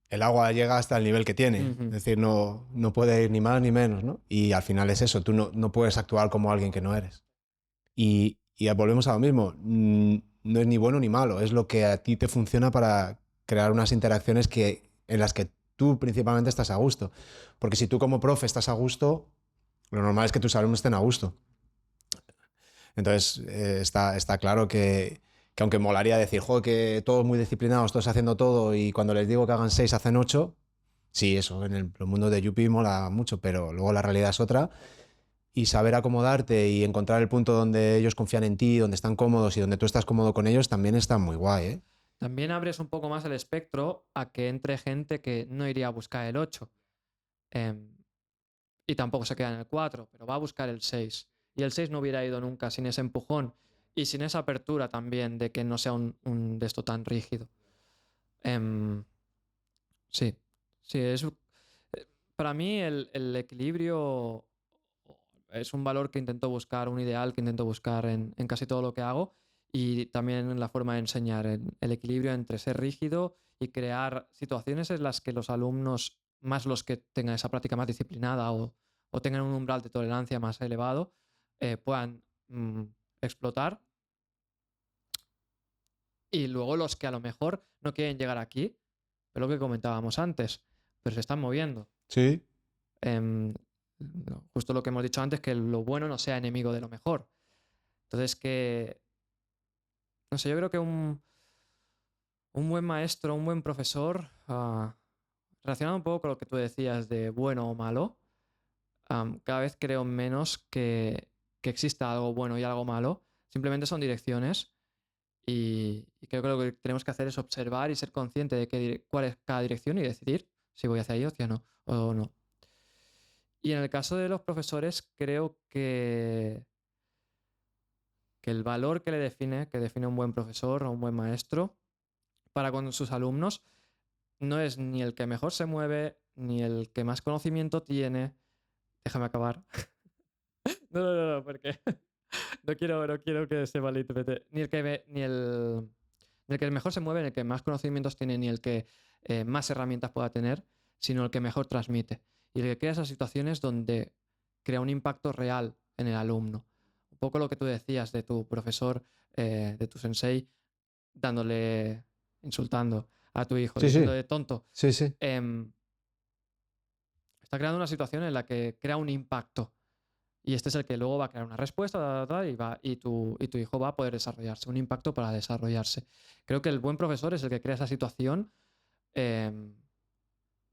el agua llega hasta el nivel que tiene, es Ujú. decir, no puede ir ni más ni menos, ¿no? Y al final es eso, tú no puedes actuar como alguien que no eres. Y ya volvemos a lo mismo, no es ni bueno ni malo, es lo que a ti te funciona para crear unas interacciones en las que tú principalmente estás a gusto. Porque si tú como profe estás a gusto, lo normal es que tus alumnos estén a gusto. Entonces, está claro que aunque molaría decir, joder, que todos muy disciplinados, todos haciendo todo, y cuando les digo que hagan 6 hacen 8, sí, eso, en el mundo de Yuppie mola mucho, pero luego la realidad es otra. Y saber acomodarte y encontrar el punto donde ellos confían en ti, donde están cómodos y donde tú estás cómodo con ellos, también está muy guay, ¿eh? También abres un poco más el espectro a que entre gente que no iría a buscar el 8. em, y tampoco se queda en el 4, pero va a buscar el 6. Y el 6 no hubiera ido nunca sin ese empujón y sin esa apertura también de que no sea un de esto tan rígido. Em, sí, sí, para mí el equilibrio es un valor que intento buscar, un ideal que intento buscar en casi todo lo que hago y también en la forma de enseñar, el equilibrio entre ser rígido y crear situaciones en las que los alumnos, más los que tengan esa práctica más disciplinada o tengan un umbral de tolerancia más elevado, puedan explotar, y luego los que a lo mejor no quieren llegar aquí, es lo que comentábamos antes, pero se están moviendo. Sí. Em, Justo lo que hemos dicho antes, que lo bueno no sea enemigo de lo mejor. Entonces, no sé, yo creo que un buen maestro, un buen profesor, relacionado un poco con lo que tú decías de bueno o malo, cada vez creo menos que exista algo bueno y algo malo. Simplemente son direcciones y creo que lo que tenemos que hacer es observar y ser consciente de cuál es cada dirección y decidir si voy hacia ahí o hacia no, o no. Y en el caso de los profesores, creo que el valor que define un buen profesor o un buen maestro para con sus alumnos no es ni el que mejor se mueve, ni el que más conocimiento tiene. Déjame acabar. No, porque no quiero que se malinterprete. Ni el que mejor se mueve, ni el que más conocimientos tiene, ni el que más herramientas pueda tener, sino el que mejor transmite. Y el que crea esas situaciones donde crea un impacto real en el alumno. Un poco lo que tú decías de tu profesor, de tu sensei, insultando a tu hijo, Sí, sí, diciendo de tonto. sí, sí. Está creando una situación en la que crea un impacto. Y este es el que luego va a crear una respuesta y tu hijo va a poder desarrollarse, un impacto para desarrollarse. Creo que el buen profesor es el que crea esa situación em,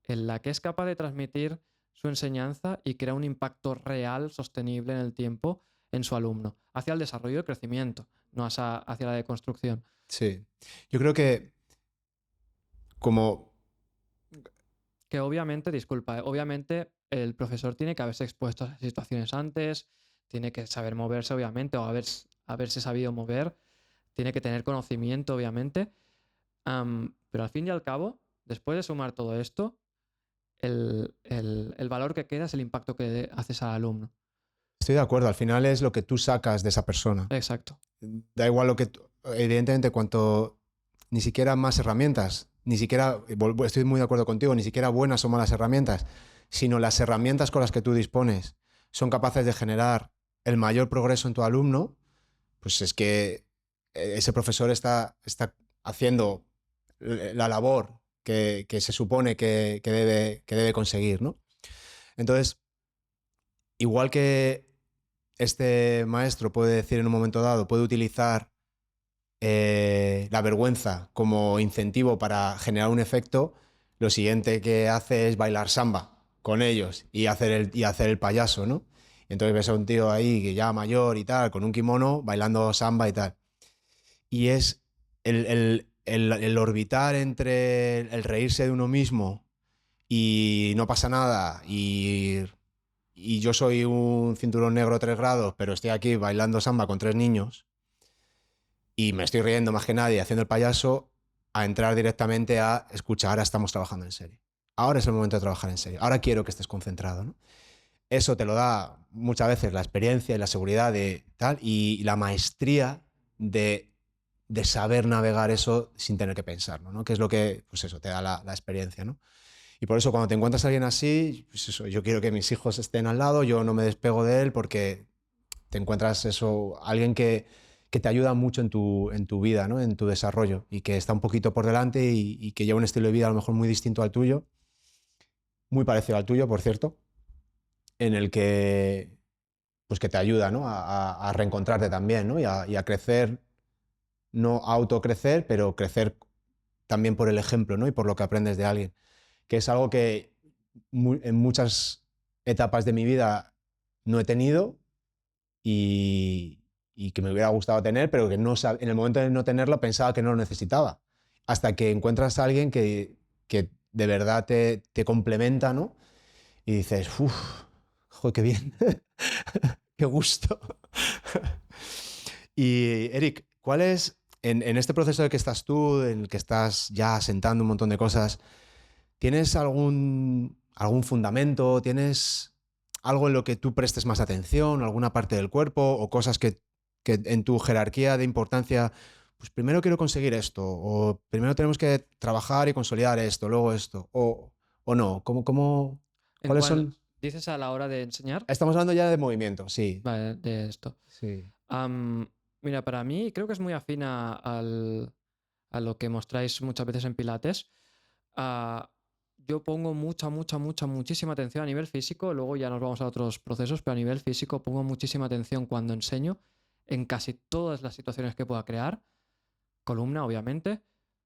en la que es capaz de transmitir su enseñanza y crea un impacto real, sostenible en el tiempo en su alumno, hacia el desarrollo y el crecimiento, no hacia la deconstrucción. Sí. Yo creo que como... Que obviamente, disculpa, obviamente el profesor tiene que haberse expuesto a esas situaciones antes, tiene que saber moverse, obviamente, o haberse sabido mover, tiene que tener conocimiento, obviamente, pero al fin y al cabo, después de sumar todo esto, el valor que queda es el impacto que haces al alumno. Estoy de acuerdo, al final es lo que tú sacas de esa persona. Exacto. Da igual lo que... Evidentemente, cuanto ni siquiera más herramientas, ni siquiera, estoy muy de acuerdo contigo, ni siquiera buenas o malas herramientas, sino las herramientas con las que tú dispones son capaces de generar el mayor progreso en tu alumno, pues es que ese profesor está haciendo la labor que se supone que debe conseguir, ¿no? Entonces, igual que este maestro puede decir en un momento dado, puede utilizar la vergüenza como incentivo para generar un efecto, lo siguiente que hace es bailar samba con ellos y hacer el payaso, ¿no? Y entonces ves a un tío ahí que ya mayor y tal, con un kimono, bailando samba y tal. Y es el orbitar entre el reírse de uno mismo y no pasa nada y yo soy un cinturón negro 3 grados, pero estoy aquí bailando samba con 3 niños y me estoy riendo más que nadie haciendo el payaso, a entrar directamente a escuchar, ahora estamos trabajando en serio. Ahora es el momento de trabajar en serio. Ahora quiero que estés concentrado, ¿no? Eso te lo da muchas veces la experiencia y la seguridad de tal y la maestría de saber navegar eso sin tener que pensarlo, ¿no? Que es lo que, pues eso, te da la experiencia, ¿no? Y por eso cuando te encuentras a alguien así, pues eso, yo quiero que mis hijos estén al lado, yo no me despego de él porque te encuentras eso, alguien que te ayuda mucho en tu vida, ¿no? En tu desarrollo y que está un poquito por delante y que lleva un estilo de vida a lo mejor muy distinto al tuyo, muy parecido al tuyo, por cierto, en el que, pues que te ayuda, ¿no? A reencontrarte también, ¿no? Y a crecer, no a autocrecer, pero crecer también por el ejemplo, ¿no? Y por lo que aprendes de alguien, que es algo que en muchas etapas de mi vida no he tenido y que me hubiera gustado tener, pero que no en el momento de no tenerlo pensaba que no lo necesitaba. Hasta que encuentras a alguien que de verdad te complementa, ¿no? Y dices, uff, joder, qué bien, qué gusto. Y Eric, ¿cuál es, en este proceso en el que estás tú, en el que estás ya asentando un montón de cosas, ¿tienes algún fundamento? ¿Tienes algo en lo que tú prestes más atención? ¿Alguna parte del cuerpo? ¿O cosas que en tu jerarquía de importancia, pues primero quiero conseguir esto? ¿O primero tenemos que trabajar y consolidar esto, luego esto? ¿O no? ¿En ¿Cuáles cuál son? dices a la hora de enseñar? Estamos hablando ya de movimiento, sí. Vale, de esto. Sí. Am, Mira, para mí creo que es muy afina a lo que mostráis muchas veces en Pilates. Ah, yo pongo muchísima atención a nivel físico, luego ya nos vamos a otros procesos, pero a nivel físico pongo muchísima atención cuando enseño en casi todas las situaciones que pueda crear, columna obviamente,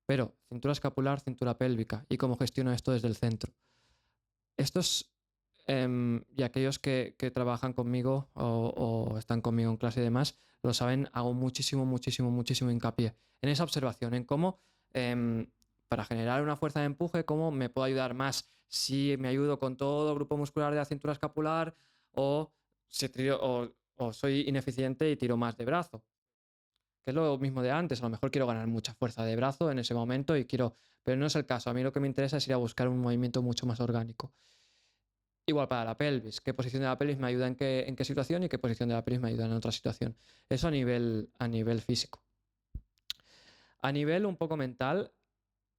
pero cintura escapular, cintura pélvica y cómo gestiono esto desde el centro. Estos y aquellos que trabajan conmigo o están conmigo en clase y demás, lo saben, hago muchísimo hincapié en esa observación, en cómo para generar una fuerza de empuje, cómo me puedo ayudar más si me ayudo con todo el grupo muscular de la cintura escapular o, o soy ineficiente y tiro más de brazo. Que es lo mismo de antes, a lo mejor quiero ganar mucha fuerza de brazo en ese momento y quiero, pero no es el caso. A mí lo que me interesa es ir a buscar un movimiento mucho más orgánico. Igual para la pelvis, qué posición de la pelvis me ayuda en qué situación y qué posición de la pelvis me ayuda en otra situación. Eso a nivel físico. A nivel un poco mental,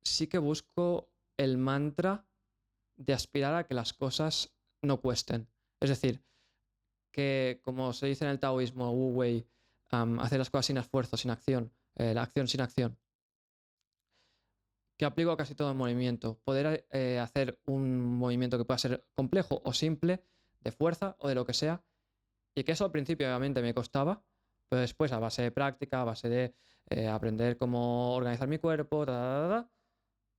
sí que busco el mantra de aspirar a que las cosas no cuesten. Es decir, que como se dice en el taoísmo, Wu Wei, hacer las cosas sin esfuerzo, sin acción, la acción sin acción, que aplico a casi todo el movimiento. Poder hacer un movimiento que pueda ser complejo o simple, de fuerza o de lo que sea, Y que eso al principio obviamente me costaba, pero después a base de práctica, a base de aprender cómo organizar mi cuerpo,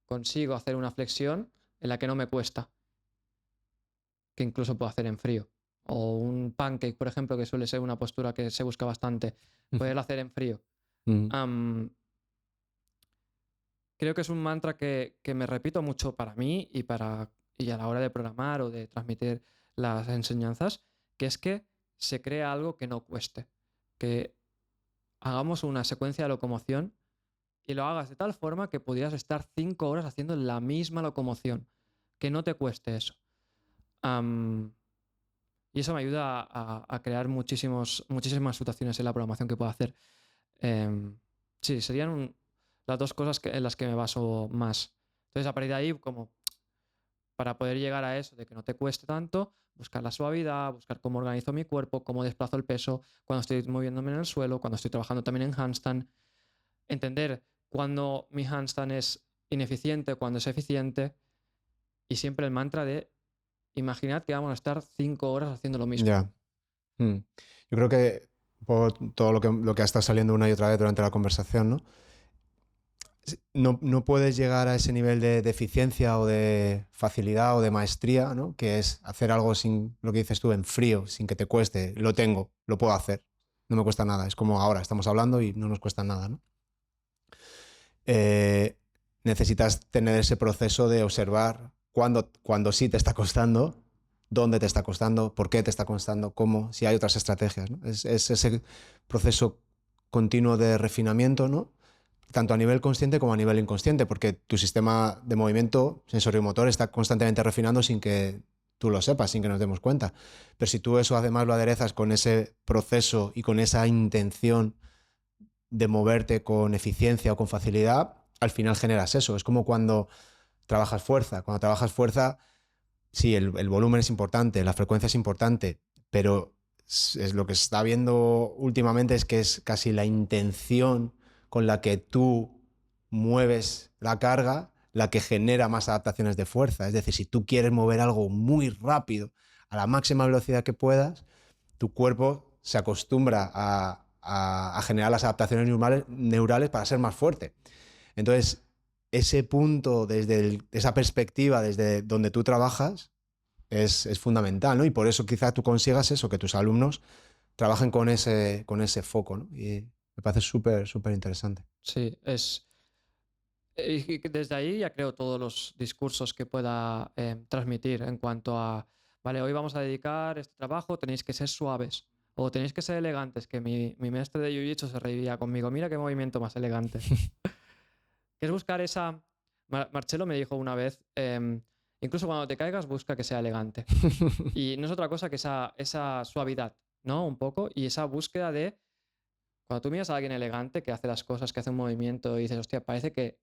consigo hacer una flexión en la que no me cuesta, que incluso puedo hacer en frío. O un pancake, por ejemplo, que suele ser una postura que se busca bastante, poderlo hacer en frío. Am, creo que es un mantra que me repito mucho para mí y a la hora de programar o de transmitir las enseñanzas, que es que se crea algo que no cueste. Que hagamos una secuencia de locomoción y lo hagas de tal forma que pudieras estar 5 horas haciendo la misma locomoción. Que no te cueste eso. Am, y eso me ayuda a crear muchísimas situaciones en la programación que puedo hacer. Sí, serían las dos cosas en las que me baso más. Entonces, a partir de ahí, como para poder llegar a eso, de que no te cueste tanto, buscar la suavidad, buscar cómo organizo mi cuerpo, cómo desplazo el peso cuando estoy moviéndome en el suelo, cuando estoy trabajando también en handstand, entender cuándo mi handstand es ineficiente, cuándo es eficiente, y siempre el mantra de imaginad que vamos a estar 5 horas haciendo lo mismo. Ya. Yo creo que por todo lo que ha estado saliendo una y otra vez durante la conversación, ¿no? No puedes llegar a ese nivel de eficiencia o de facilidad o de maestría, ¿no? Que es hacer algo sin, lo que dices tú, en frío, sin que te cueste. Lo tengo, lo puedo hacer. No me cuesta nada. Es como ahora, estamos hablando y no nos cuesta nada, ¿no? Necesitas tener ese proceso de observar cuando sí te está costando, dónde te está costando, por qué te está costando, cómo, si hay otras estrategias, ¿no? Es ese proceso continuo de refinamiento, ¿no? Tanto a nivel consciente como a nivel inconsciente, porque tu sistema de movimiento sensoriomotor está constantemente refinando sin que tú lo sepas, sin que nos demos cuenta. Pero si tú eso además lo aderezas con ese proceso y con esa intención de moverte con eficiencia o con facilidad, al final generas eso. Es como cuando trabajas fuerza. Cuando trabajas fuerza, sí, el volumen es importante, la frecuencia es importante, pero es lo que se está viendo últimamente es que es casi la intención con la que tú mueves la carga la que genera más adaptaciones de fuerza. Es decir, si tú quieres mover algo muy rápido a la máxima velocidad que puedas, tu cuerpo se acostumbra a generar las adaptaciones neurales para ser más fuerte. Entonces, ese punto, esa perspectiva, desde donde tú trabajas, es fundamental, ¿no? Y por eso quizá tú consigas eso, que tus alumnos trabajen con ese foco, ¿no? Y me parece súper, súper interesante. Sí, y que desde ahí ya creo todos los discursos que pueda transmitir en cuanto a, vale, hoy vamos a dedicar este trabajo, tenéis que ser suaves o tenéis que ser elegantes, que mi maestre de Jiu-Jitsu se reiría conmigo, mira qué movimiento más elegante. Que es buscar esa... Marcelo me dijo una vez, incluso cuando te caigas busca que sea elegante. Y no es otra cosa que esa suavidad, ¿no? Un poco, y esa búsqueda de... Cuando tú miras a alguien elegante que hace las cosas, que hace un movimiento y dices, hostia, parece que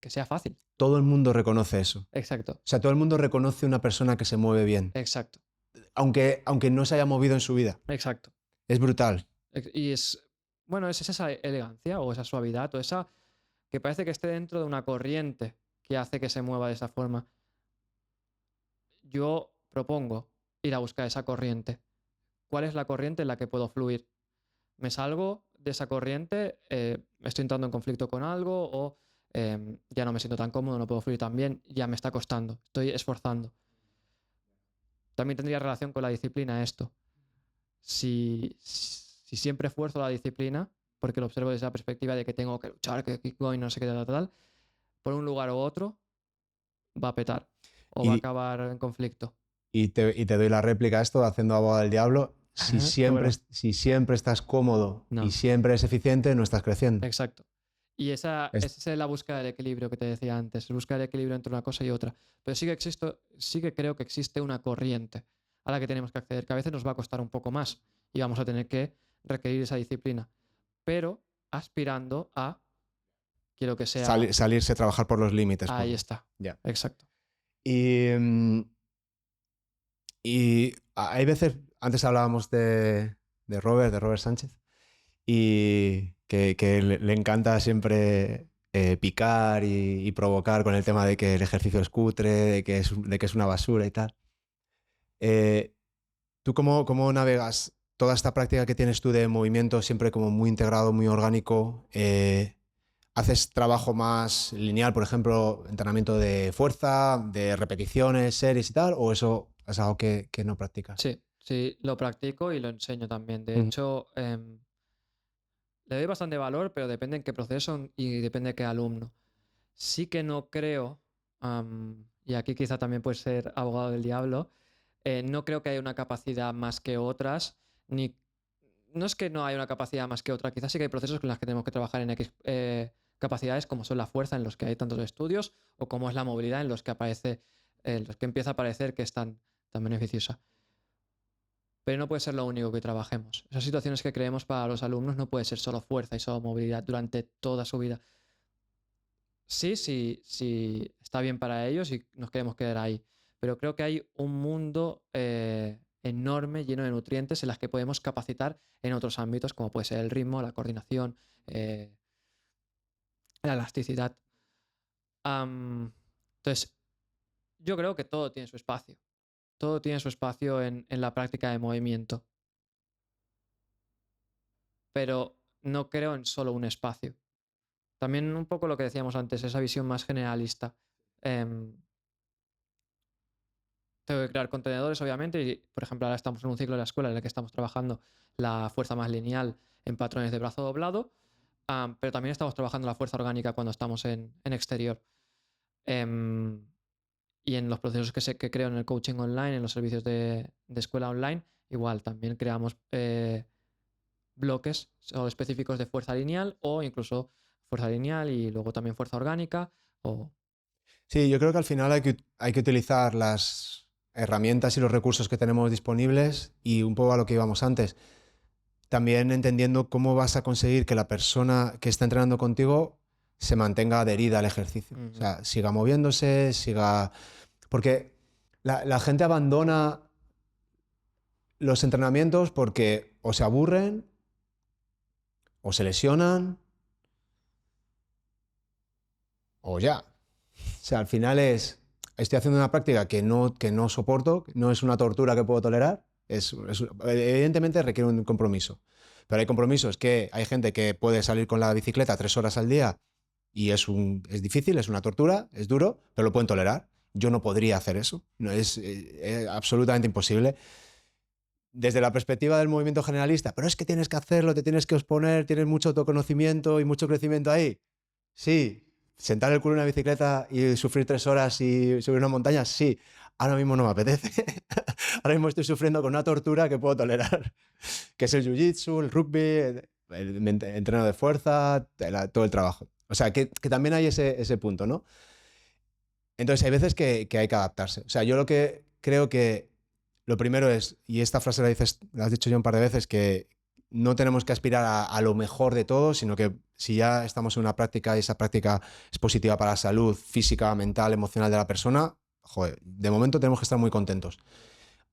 sea fácil. Todo el mundo reconoce eso. Exacto, O sea, todo el mundo reconoce una persona que se mueve bien, exacto, aunque no se haya movido en su vida. exacto. Es brutal. Y bueno, es esa elegancia o esa suavidad o esa que parece que esté dentro de una corriente que hace que se mueva de esa forma. Yo propongo ir a buscar esa corriente. ¿Cuál es la corriente en la que puedo fluir? ¿Me salgo de esa corriente? ¿Estoy entrando en conflicto con algo? ¿O ya no me siento tan cómodo, no puedo fluir tan bien? Ya me está costando, estoy esforzando. También tendría relación con la disciplina esto. Si siempre esfuerzo la disciplina, porque lo observo desde la perspectiva de que tengo que luchar, que keep going, no sé qué, tal, por un lugar u otro, va a petar o va a Y, acabar en conflicto. y te doy la réplica a esto, haciendo abogado del diablo. Bueno, Si siempre estás cómodo y no, siempre es eficiente, no estás creciendo. exacto. Y esa es la búsqueda del equilibrio que te decía antes, buscar el equilibrio entre una cosa y otra. Pero sí que creo que existe una corriente a la que tenemos que acceder, que a veces nos va a costar un poco más y vamos a tener que requerir esa disciplina, pero aspirando a, quiero que sea, Salirse a trabajar por los límites. ahí está, Ya. exacto. Y, y hay veces, antes hablábamos de Robert Sánchez, y que le encanta siempre picar y provocar con el tema de que el ejercicio es cutre, de que es una basura y tal. ¿Tú cómo navegas toda esta práctica que tienes tú de movimiento siempre como muy integrado, muy orgánico, ¿haces trabajo más lineal, por ejemplo, entrenamiento de fuerza, de repeticiones, series y tal? ¿O eso es algo que no practicas? Sí, sí, lo practico y lo enseño también. De Ujú. hecho, le doy bastante valor, pero depende en qué proceso y depende de qué alumno. Sí que no creo, y aquí quizá también puede ser abogado del diablo, no creo que haya una capacidad más que otras, ni no es que no haya una capacidad más que otra, quizás sí que hay procesos con los que tenemos que trabajar en X capacidades, como son la fuerza, en los que hay tantos estudios, o como es la movilidad, en los que aparece, en los que empieza a parecer que es tan beneficiosa. Pero no puede ser lo único que trabajemos. Esas situaciones que creemos para los alumnos no puede ser solo fuerza y solo movilidad durante toda su vida. Sí, sí, sí, está bien para ellos y nos queremos quedar ahí. Pero creo que hay un mundo enorme, lleno de nutrientes, en las que podemos capacitar en otros ámbitos, como puede ser el ritmo, la coordinación, eh, la elasticidad. Entonces, yo creo que todo tiene su espacio. Todo tiene su espacio en la práctica de movimiento. Pero no creo en solo un espacio. También un poco lo que decíamos antes, esa visión más generalista. Em, Tengo que crear contenedores, obviamente, y por ejemplo ahora estamos en un ciclo de la escuela en el que estamos trabajando la fuerza más lineal en patrones de brazo doblado, pero también estamos trabajando la fuerza orgánica cuando estamos en exterior. Em, y en los procesos que creo en el coaching online, en los servicios de escuela online, igual también creamos bloques o específicos de fuerza lineal o incluso fuerza lineal y luego también fuerza orgánica o... Sí, yo creo que al final hay que utilizar las herramientas y los recursos que tenemos disponibles y un poco a lo que íbamos antes. También entendiendo cómo vas a conseguir que la persona que está entrenando contigo se mantenga adherida al ejercicio. O Ujú. sea, siga moviéndose, siga... Porque la gente abandona los entrenamientos porque o se aburren, o se lesionan, o ya. O sea, al final estoy haciendo una práctica que no soporto, no es una tortura que puedo tolerar, evidentemente requiere un compromiso. Pero hay compromisos que hay gente que puede salir con la bicicleta 3 horas al día y es difícil, es una tortura, es duro, pero lo pueden tolerar. Yo no podría hacer eso, no, es absolutamente imposible. Desde la perspectiva del movimiento generalista, pero es que tienes que hacerlo, te tienes que exponer, tienes mucho autoconocimiento y mucho crecimiento ahí. Sí, sentar el culo en una bicicleta y sufrir 3 horas y subir una montaña, sí. Ahora mismo no me apetece. Ahora mismo estoy sufriendo con una tortura que puedo tolerar, que es el jiu-jitsu, el rugby, el entreno de fuerza, todo el trabajo. O sea, que también hay ese punto, ¿no? Entonces hay veces que hay que adaptarse. O sea, yo lo que creo que lo primero es, y esta frase la has dicho yo un par de veces, que no tenemos que aspirar a lo mejor de todo, sino que si ya estamos en una práctica y esa práctica es positiva para la salud física, mental, emocional de la persona, joder, de momento tenemos que estar muy contentos.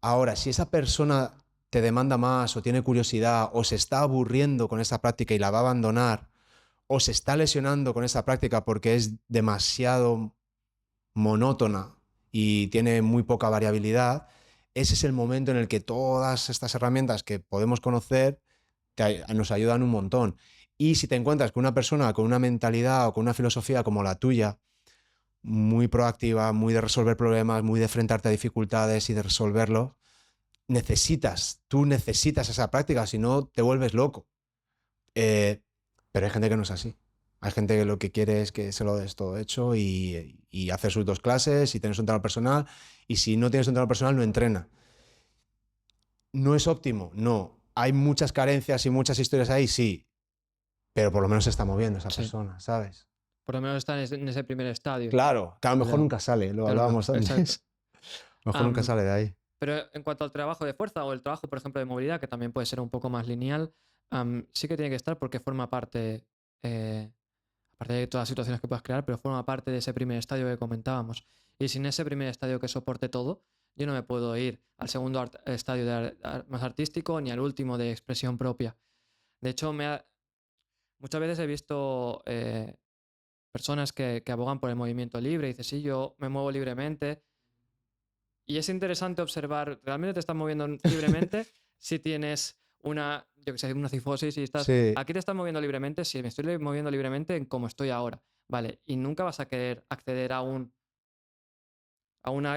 Ahora, si esa persona te demanda más o tiene curiosidad o se está aburriendo con esa práctica y la va a abandonar o se está lesionando con esa práctica porque es demasiado monótona y tiene muy poca variabilidad, ese es el momento en el que todas estas herramientas que podemos conocer nos ayudan un montón. Y si te encuentras con una persona con una mentalidad o con una filosofía como la tuya, muy proactiva, muy de resolver problemas, muy de enfrentarte a dificultades y de resolverlo, tú necesitas esa práctica, si no te vuelves loco. Eh, pero hay gente que no es así. Hay gente que lo que quiere es que se lo des todo hecho y hacer sus 2 clases y tener su entrenador personal. Y si no tienes un entrenador personal, no entrena. ¿No es óptimo? No. ¿Hay muchas carencias y muchas historias ahí? Sí. Pero por lo menos se está moviendo esa Sí, persona, ¿sabes? por lo menos está en ese primer estadio. Claro, que a lo mejor Leo. nunca sale, lo Que nunca, hablábamos exacto. antes. A lo mejor nunca Am, sale de ahí. pero en cuanto al trabajo de fuerza o el trabajo, por ejemplo, de movilidad, que también puede ser un poco más lineal, sí que tiene que estar porque forma parte, aparte de todas las situaciones que puedas crear, pero forma parte de ese primer estadio que comentábamos. Y sin ese primer estadio que soporte todo, yo no me puedo ir al segundo estadio más artístico ni al último de expresión propia. De hecho, muchas veces he visto personas que abogan por el movimiento libre y dices, sí, yo me muevo libremente. Y es interesante observar, ¿realmente te estás moviendo libremente si tienes yo que sé, una cifosis y estás... Sí, Aquí te estás moviendo libremente, sí, me estoy moviendo libremente en cómo estoy ahora, ¿vale? Y nunca vas a querer acceder a una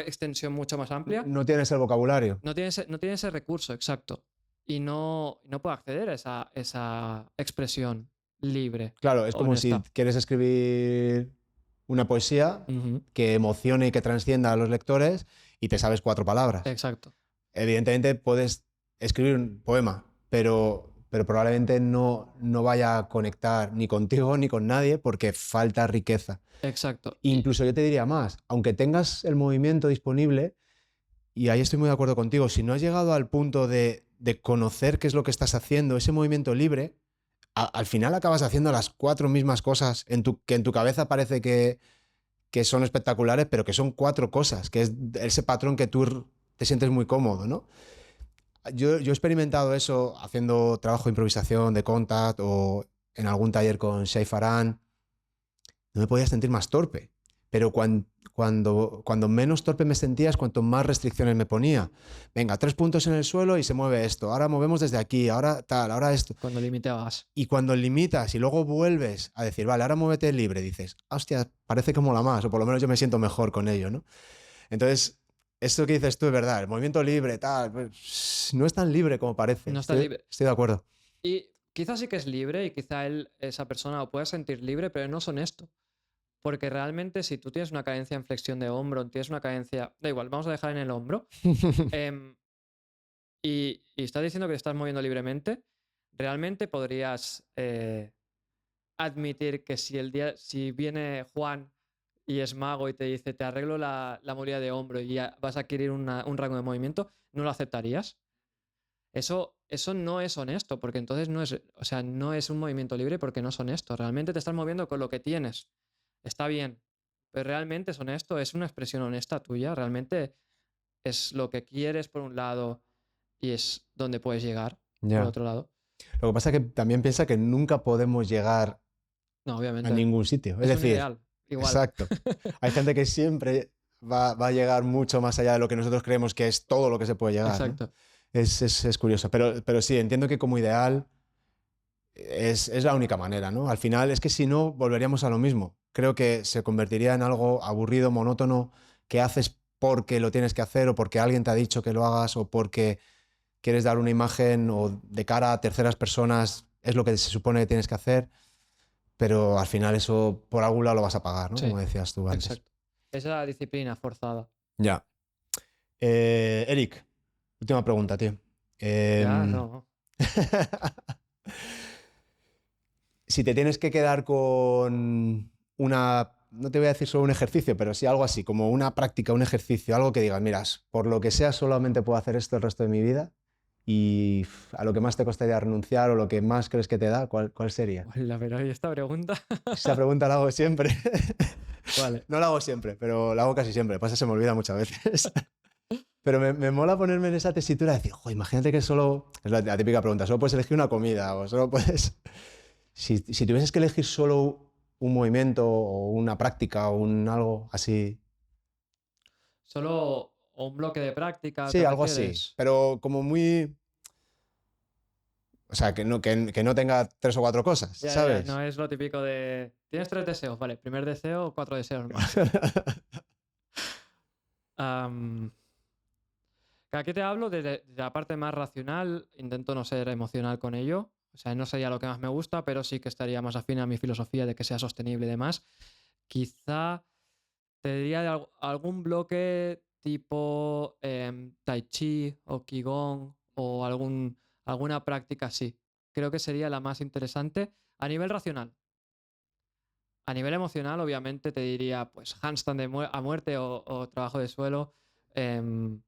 extensión mucho más amplia. no tienes el vocabulario. No tiene ese recurso, exacto. Y no puedo acceder a esa expresión libre, Claro, es como si honesta. quieres escribir una poesía Ujú, que emocione y que transcienda a los lectores y te sabes 4 palabras. exacto, Evidentemente puedes escribir un poema, pero probablemente no vaya a conectar ni contigo ni con nadie porque falta riqueza. exacto. Incluso yo te diría más, aunque tengas el movimiento disponible, y ahí estoy muy de acuerdo contigo, si no has llegado al punto de conocer qué es lo que estás haciendo, ese movimiento libre, al final acabas haciendo las 4 mismas cosas que en tu cabeza parece que son espectaculares, pero que son 4 cosas, que es ese patrón que tú te sientes muy cómodo, ¿no? Yo he experimentado eso haciendo trabajo de improvisación, de contact o en algún taller con Shai Farhan. No me podía sentir más torpe. Pero cuando menos torpe me sentía es cuanto más restricciones me ponía. Venga, 3 puntos en el suelo y se mueve esto. Ahora movemos desde aquí, ahora tal, ahora esto. Cuando limitabas. Y cuando limitas y luego vuelves a decir, vale, ahora muévete libre, dices, hostia, parece que mola más, o por lo menos yo me siento mejor con ello, ¿no? Entonces, esto que dices tú es verdad, el movimiento libre, tal, pues, no es tan libre como parece. No estás Estoy, libre. estoy de acuerdo. Y quizás sí que es libre y quizá esa persona lo pueda sentir libre, pero no es honesto. Porque realmente si tú tienes una carencia en flexión de hombro, tienes una carencia... Da igual, vamos a dejar en el hombro. em, y estás diciendo que te estás moviendo libremente, realmente podrías admitir que si viene Juan y es mago y te dice te arreglo la movilidad de hombro y ya vas a adquirir un rango de movimiento, ¿no lo aceptarías? Eso no es honesto, porque entonces no es, o sea, no es un movimiento libre porque no es honesto. Realmente te estás moviendo con lo que tienes. Está bien, pero realmente es honesto, es una expresión honesta tuya, realmente es lo que quieres por un lado y es donde puedes llegar por Ya. otro lado. Lo que pasa es que también piensa que nunca podemos llegar No, a obviamente. ningún sitio. Es Es un decir, ideal, igual. exacto. Hay gente que siempre va a llegar mucho más allá de lo que nosotros creemos que es todo lo que se puede llegar, ¿no? Exacto. Es curioso. Pero sí, entiendo que como ideal es la única manera, ¿no? Al final es que si no, volveríamos a lo mismo. Creo que se convertiría en algo aburrido, monótono, que haces porque lo tienes que hacer o porque alguien te ha dicho que lo hagas o porque quieres dar una imagen o de cara a terceras personas es lo que se supone que tienes que hacer, pero al final eso por algún lado lo vas a pagar, ¿no? Como Sí, decías tú antes. exacto. Esa disciplina forzada. Ya. Eric, última pregunta, tío. Ya, Em, no. si te tienes que quedar con una, no te voy a decir solo un ejercicio, pero sí algo así, como una práctica, un ejercicio, algo que digas, miras, por lo que sea, solamente puedo hacer esto el resto de mi vida y a lo que más te costaría renunciar o lo que más crees que te da, ¿cuál sería? Hola, pero ¿y esta pregunta? Esa pregunta la hago siempre. Vale. No la hago siempre, pero la hago casi siempre. Pasa, se me olvida muchas veces. Pero me mola ponerme en esa tesitura de decir, "Jo, imagínate que solo, es la típica pregunta, solo puedes elegir una comida o solo puedes... Si tuvieses que elegir solo un movimiento o una práctica o un algo así... Solo un bloque de práctica, Sí, ¿te algo así, refieres? pero como muy... O sea, que no tenga 3 o 4 cosas, Ya, ya, no ¿sabes? es lo típico de. Tienes 3 deseos, vale. Primer deseo, 4 deseos más. Am, que aquí te hablo de la parte más racional. Intento no ser emocional con ello. O sea, no sería lo que más me gusta, pero sí que estaría más afín a mi filosofía de que sea sostenible y demás. Quizá te diría de algún bloque tipo Tai Chi o Qigong o alguna práctica así. Creo que sería la más interesante a nivel racional. A nivel emocional, obviamente, te diría pues handstand a muerte o trabajo de suelo, em,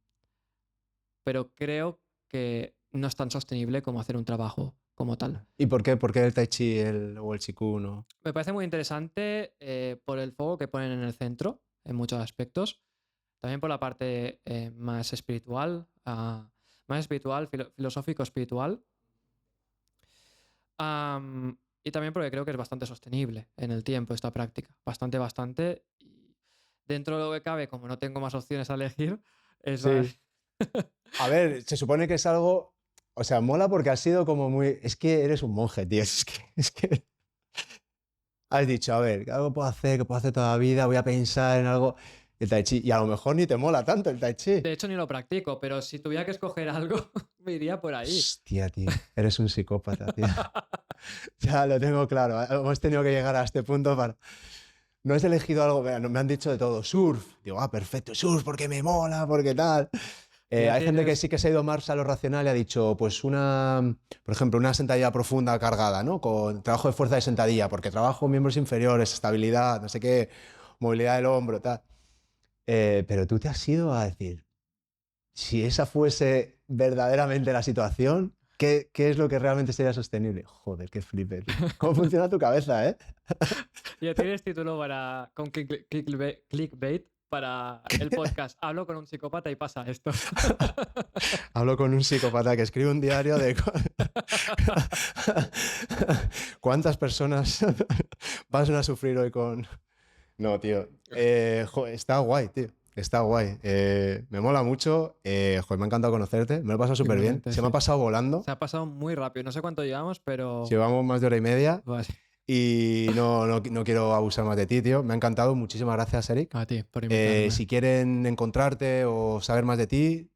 pero creo que no es tan sostenible como hacer un trabajo como tal. ¿Y por qué el tai chi o el chikun? Me parece muy interesante por el foco que ponen en el centro, en muchos aspectos. También por la parte más espiritual, filosófico espiritual. Y también porque creo que es bastante sostenible en el tiempo esta práctica. Bastante, bastante. Y dentro de lo que cabe, como no tengo más opciones a elegir, es... Sí. A ver, se supone que es algo, O sea, mola porque has sido como muy... Es que eres un monje, tío. Es que has dicho, a ver, ¿qué algo puedo hacer? ¿Qué puedo hacer toda la vida? Voy a pensar en algo... El tai chi. Y a lo mejor ni te mola tanto el tai chi. De hecho, ni lo practico, pero si tuviera que escoger algo, me iría por ahí. Hostia, tío. Eres un psicópata, tío. Ya lo tengo claro. Hemos tenido que llegar a este punto para... No has elegido algo... Me han dicho de todo. Surf. Digo, perfecto, surf porque me mola, porque tal... Ya hay gente que tienes- sí que se ha ido más a lo racional y ha dicho, pues por ejemplo, una sentadilla profunda cargada, ¿no? Con trabajo de fuerza de sentadilla, porque trabajo miembros inferiores, estabilidad, no sé qué, movilidad del hombro, tal. Pero tú te has ido a decir, si esa fuese verdaderamente la situación, ¿qué es lo que realmente sería sostenible? Joder, qué flipe, tío. ¿Cómo funciona tu cabeza, eh? Ya tienes título con clickbait para el podcast. Hablo con un psicópata y pasa esto. Hablo con un psicópata que escribe un diario de cuántas personas van a sufrir hoy con... No, tío. Está guay, tío. Está guay. Me mola mucho. Joder, me ha encantado conocerte. Me lo he pasado súper bien. Igualmente, Se me ha sí. pasado volando. Se ha pasado muy rápido. No sé cuánto llevamos, pero... Llevamos más de hora y media. Vale. Y no quiero abusar más de ti, tío. Me ha encantado. Muchísimas gracias, Eric. A ti, por invitarme. Si quieren encontrarte o saber más de ti,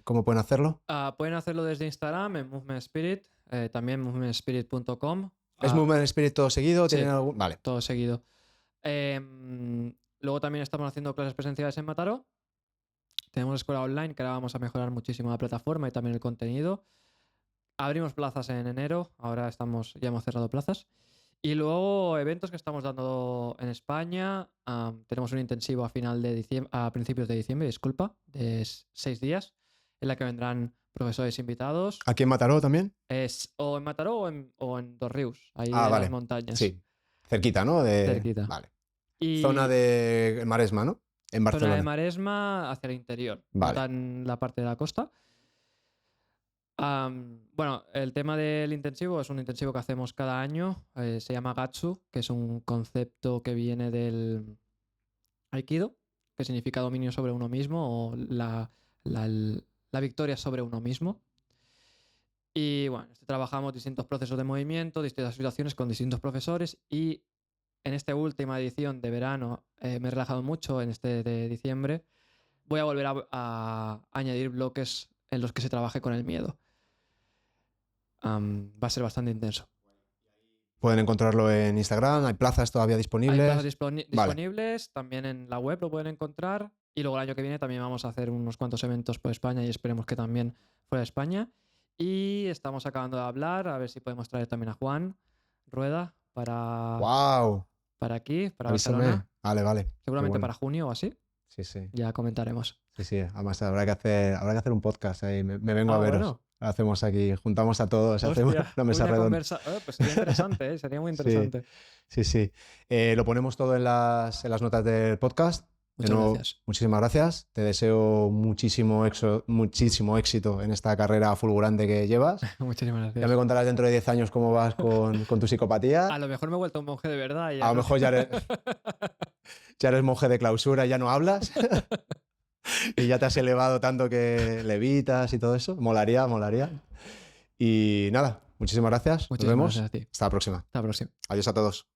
¿cómo pueden hacerlo? Pueden hacerlo desde Instagram en Movement Spirit, también movementspirit.com. ¿Es Movement Spirit todo seguido? Sí. ¿Tienen algún...? Vale. Todo seguido. Luego también estamos haciendo clases presenciales en Mataró. Tenemos escuela online que ahora vamos a mejorar muchísimo la plataforma y también el contenido. Abrimos plazas en enero, ahora ya hemos cerrado plazas. Y luego eventos que estamos dando en España. Tenemos un intensivo a principios de diciembre, disculpa, de 6 días, en la que vendrán profesores invitados. ¿Aquí en Mataró también? O en Mataró o en Dosrius, ahí en Vale. las montañas. Sí. Cerquita, ¿no? Cerquita. Vale. Y Zona de Maresma, ¿no? En Barcelona. zona de Maresma hacia el interior, Vale. no tan la parte de la costa. Bueno, el tema del intensivo es un intensivo que hacemos cada año. Se llama Gatsu, que es un concepto que viene del Aikido, que significa dominio sobre uno mismo o la victoria sobre uno mismo. Y bueno, trabajamos distintos procesos de movimiento, distintas situaciones con distintos profesores y en esta última edición de verano me he relajado mucho, en este de diciembre voy a volver a añadir bloques en los que se trabaje con el miedo. Va a ser bastante intenso. Pueden encontrarlo en Instagram, hay plazas todavía disponibles. Hay plazas disponibles, también en la web lo pueden encontrar. Y luego el año que viene también vamos a hacer unos cuantos eventos por España y esperemos que también fuera de España. Y estamos acabando de hablar, a ver si podemos traer también a Juan Rueda para, ¡Wow! para aquí, para Avísame. Barcelona. Vale. Seguramente Qué bueno. para junio o así. Sí. Ya comentaremos. Sí. Además habrá que hacer un podcast ahí. Me vengo a veros. Bueno. Hacemos aquí, juntamos a todos, Hostia, hacemos una mesa redonda. Pues sería interesante, sería muy interesante. Sí. Lo ponemos todo en las notas del podcast. Muchas gracias. Muchísimas gracias. Te deseo muchísimo éxito en esta carrera fulgurante que llevas. Muchísimas gracias. Ya me contarás dentro de 10 años cómo vas con tu psicopatía. A lo mejor me he vuelto un monje de verdad. A lo mejor ya eres monje de clausura, ya no hablas. Y ya te has elevado tanto que levitas y todo eso. Molaría. Y nada, muchísimas gracias. Nos vemos. Gracias a ti. Hasta la próxima. Hasta la próxima. Adiós a todos.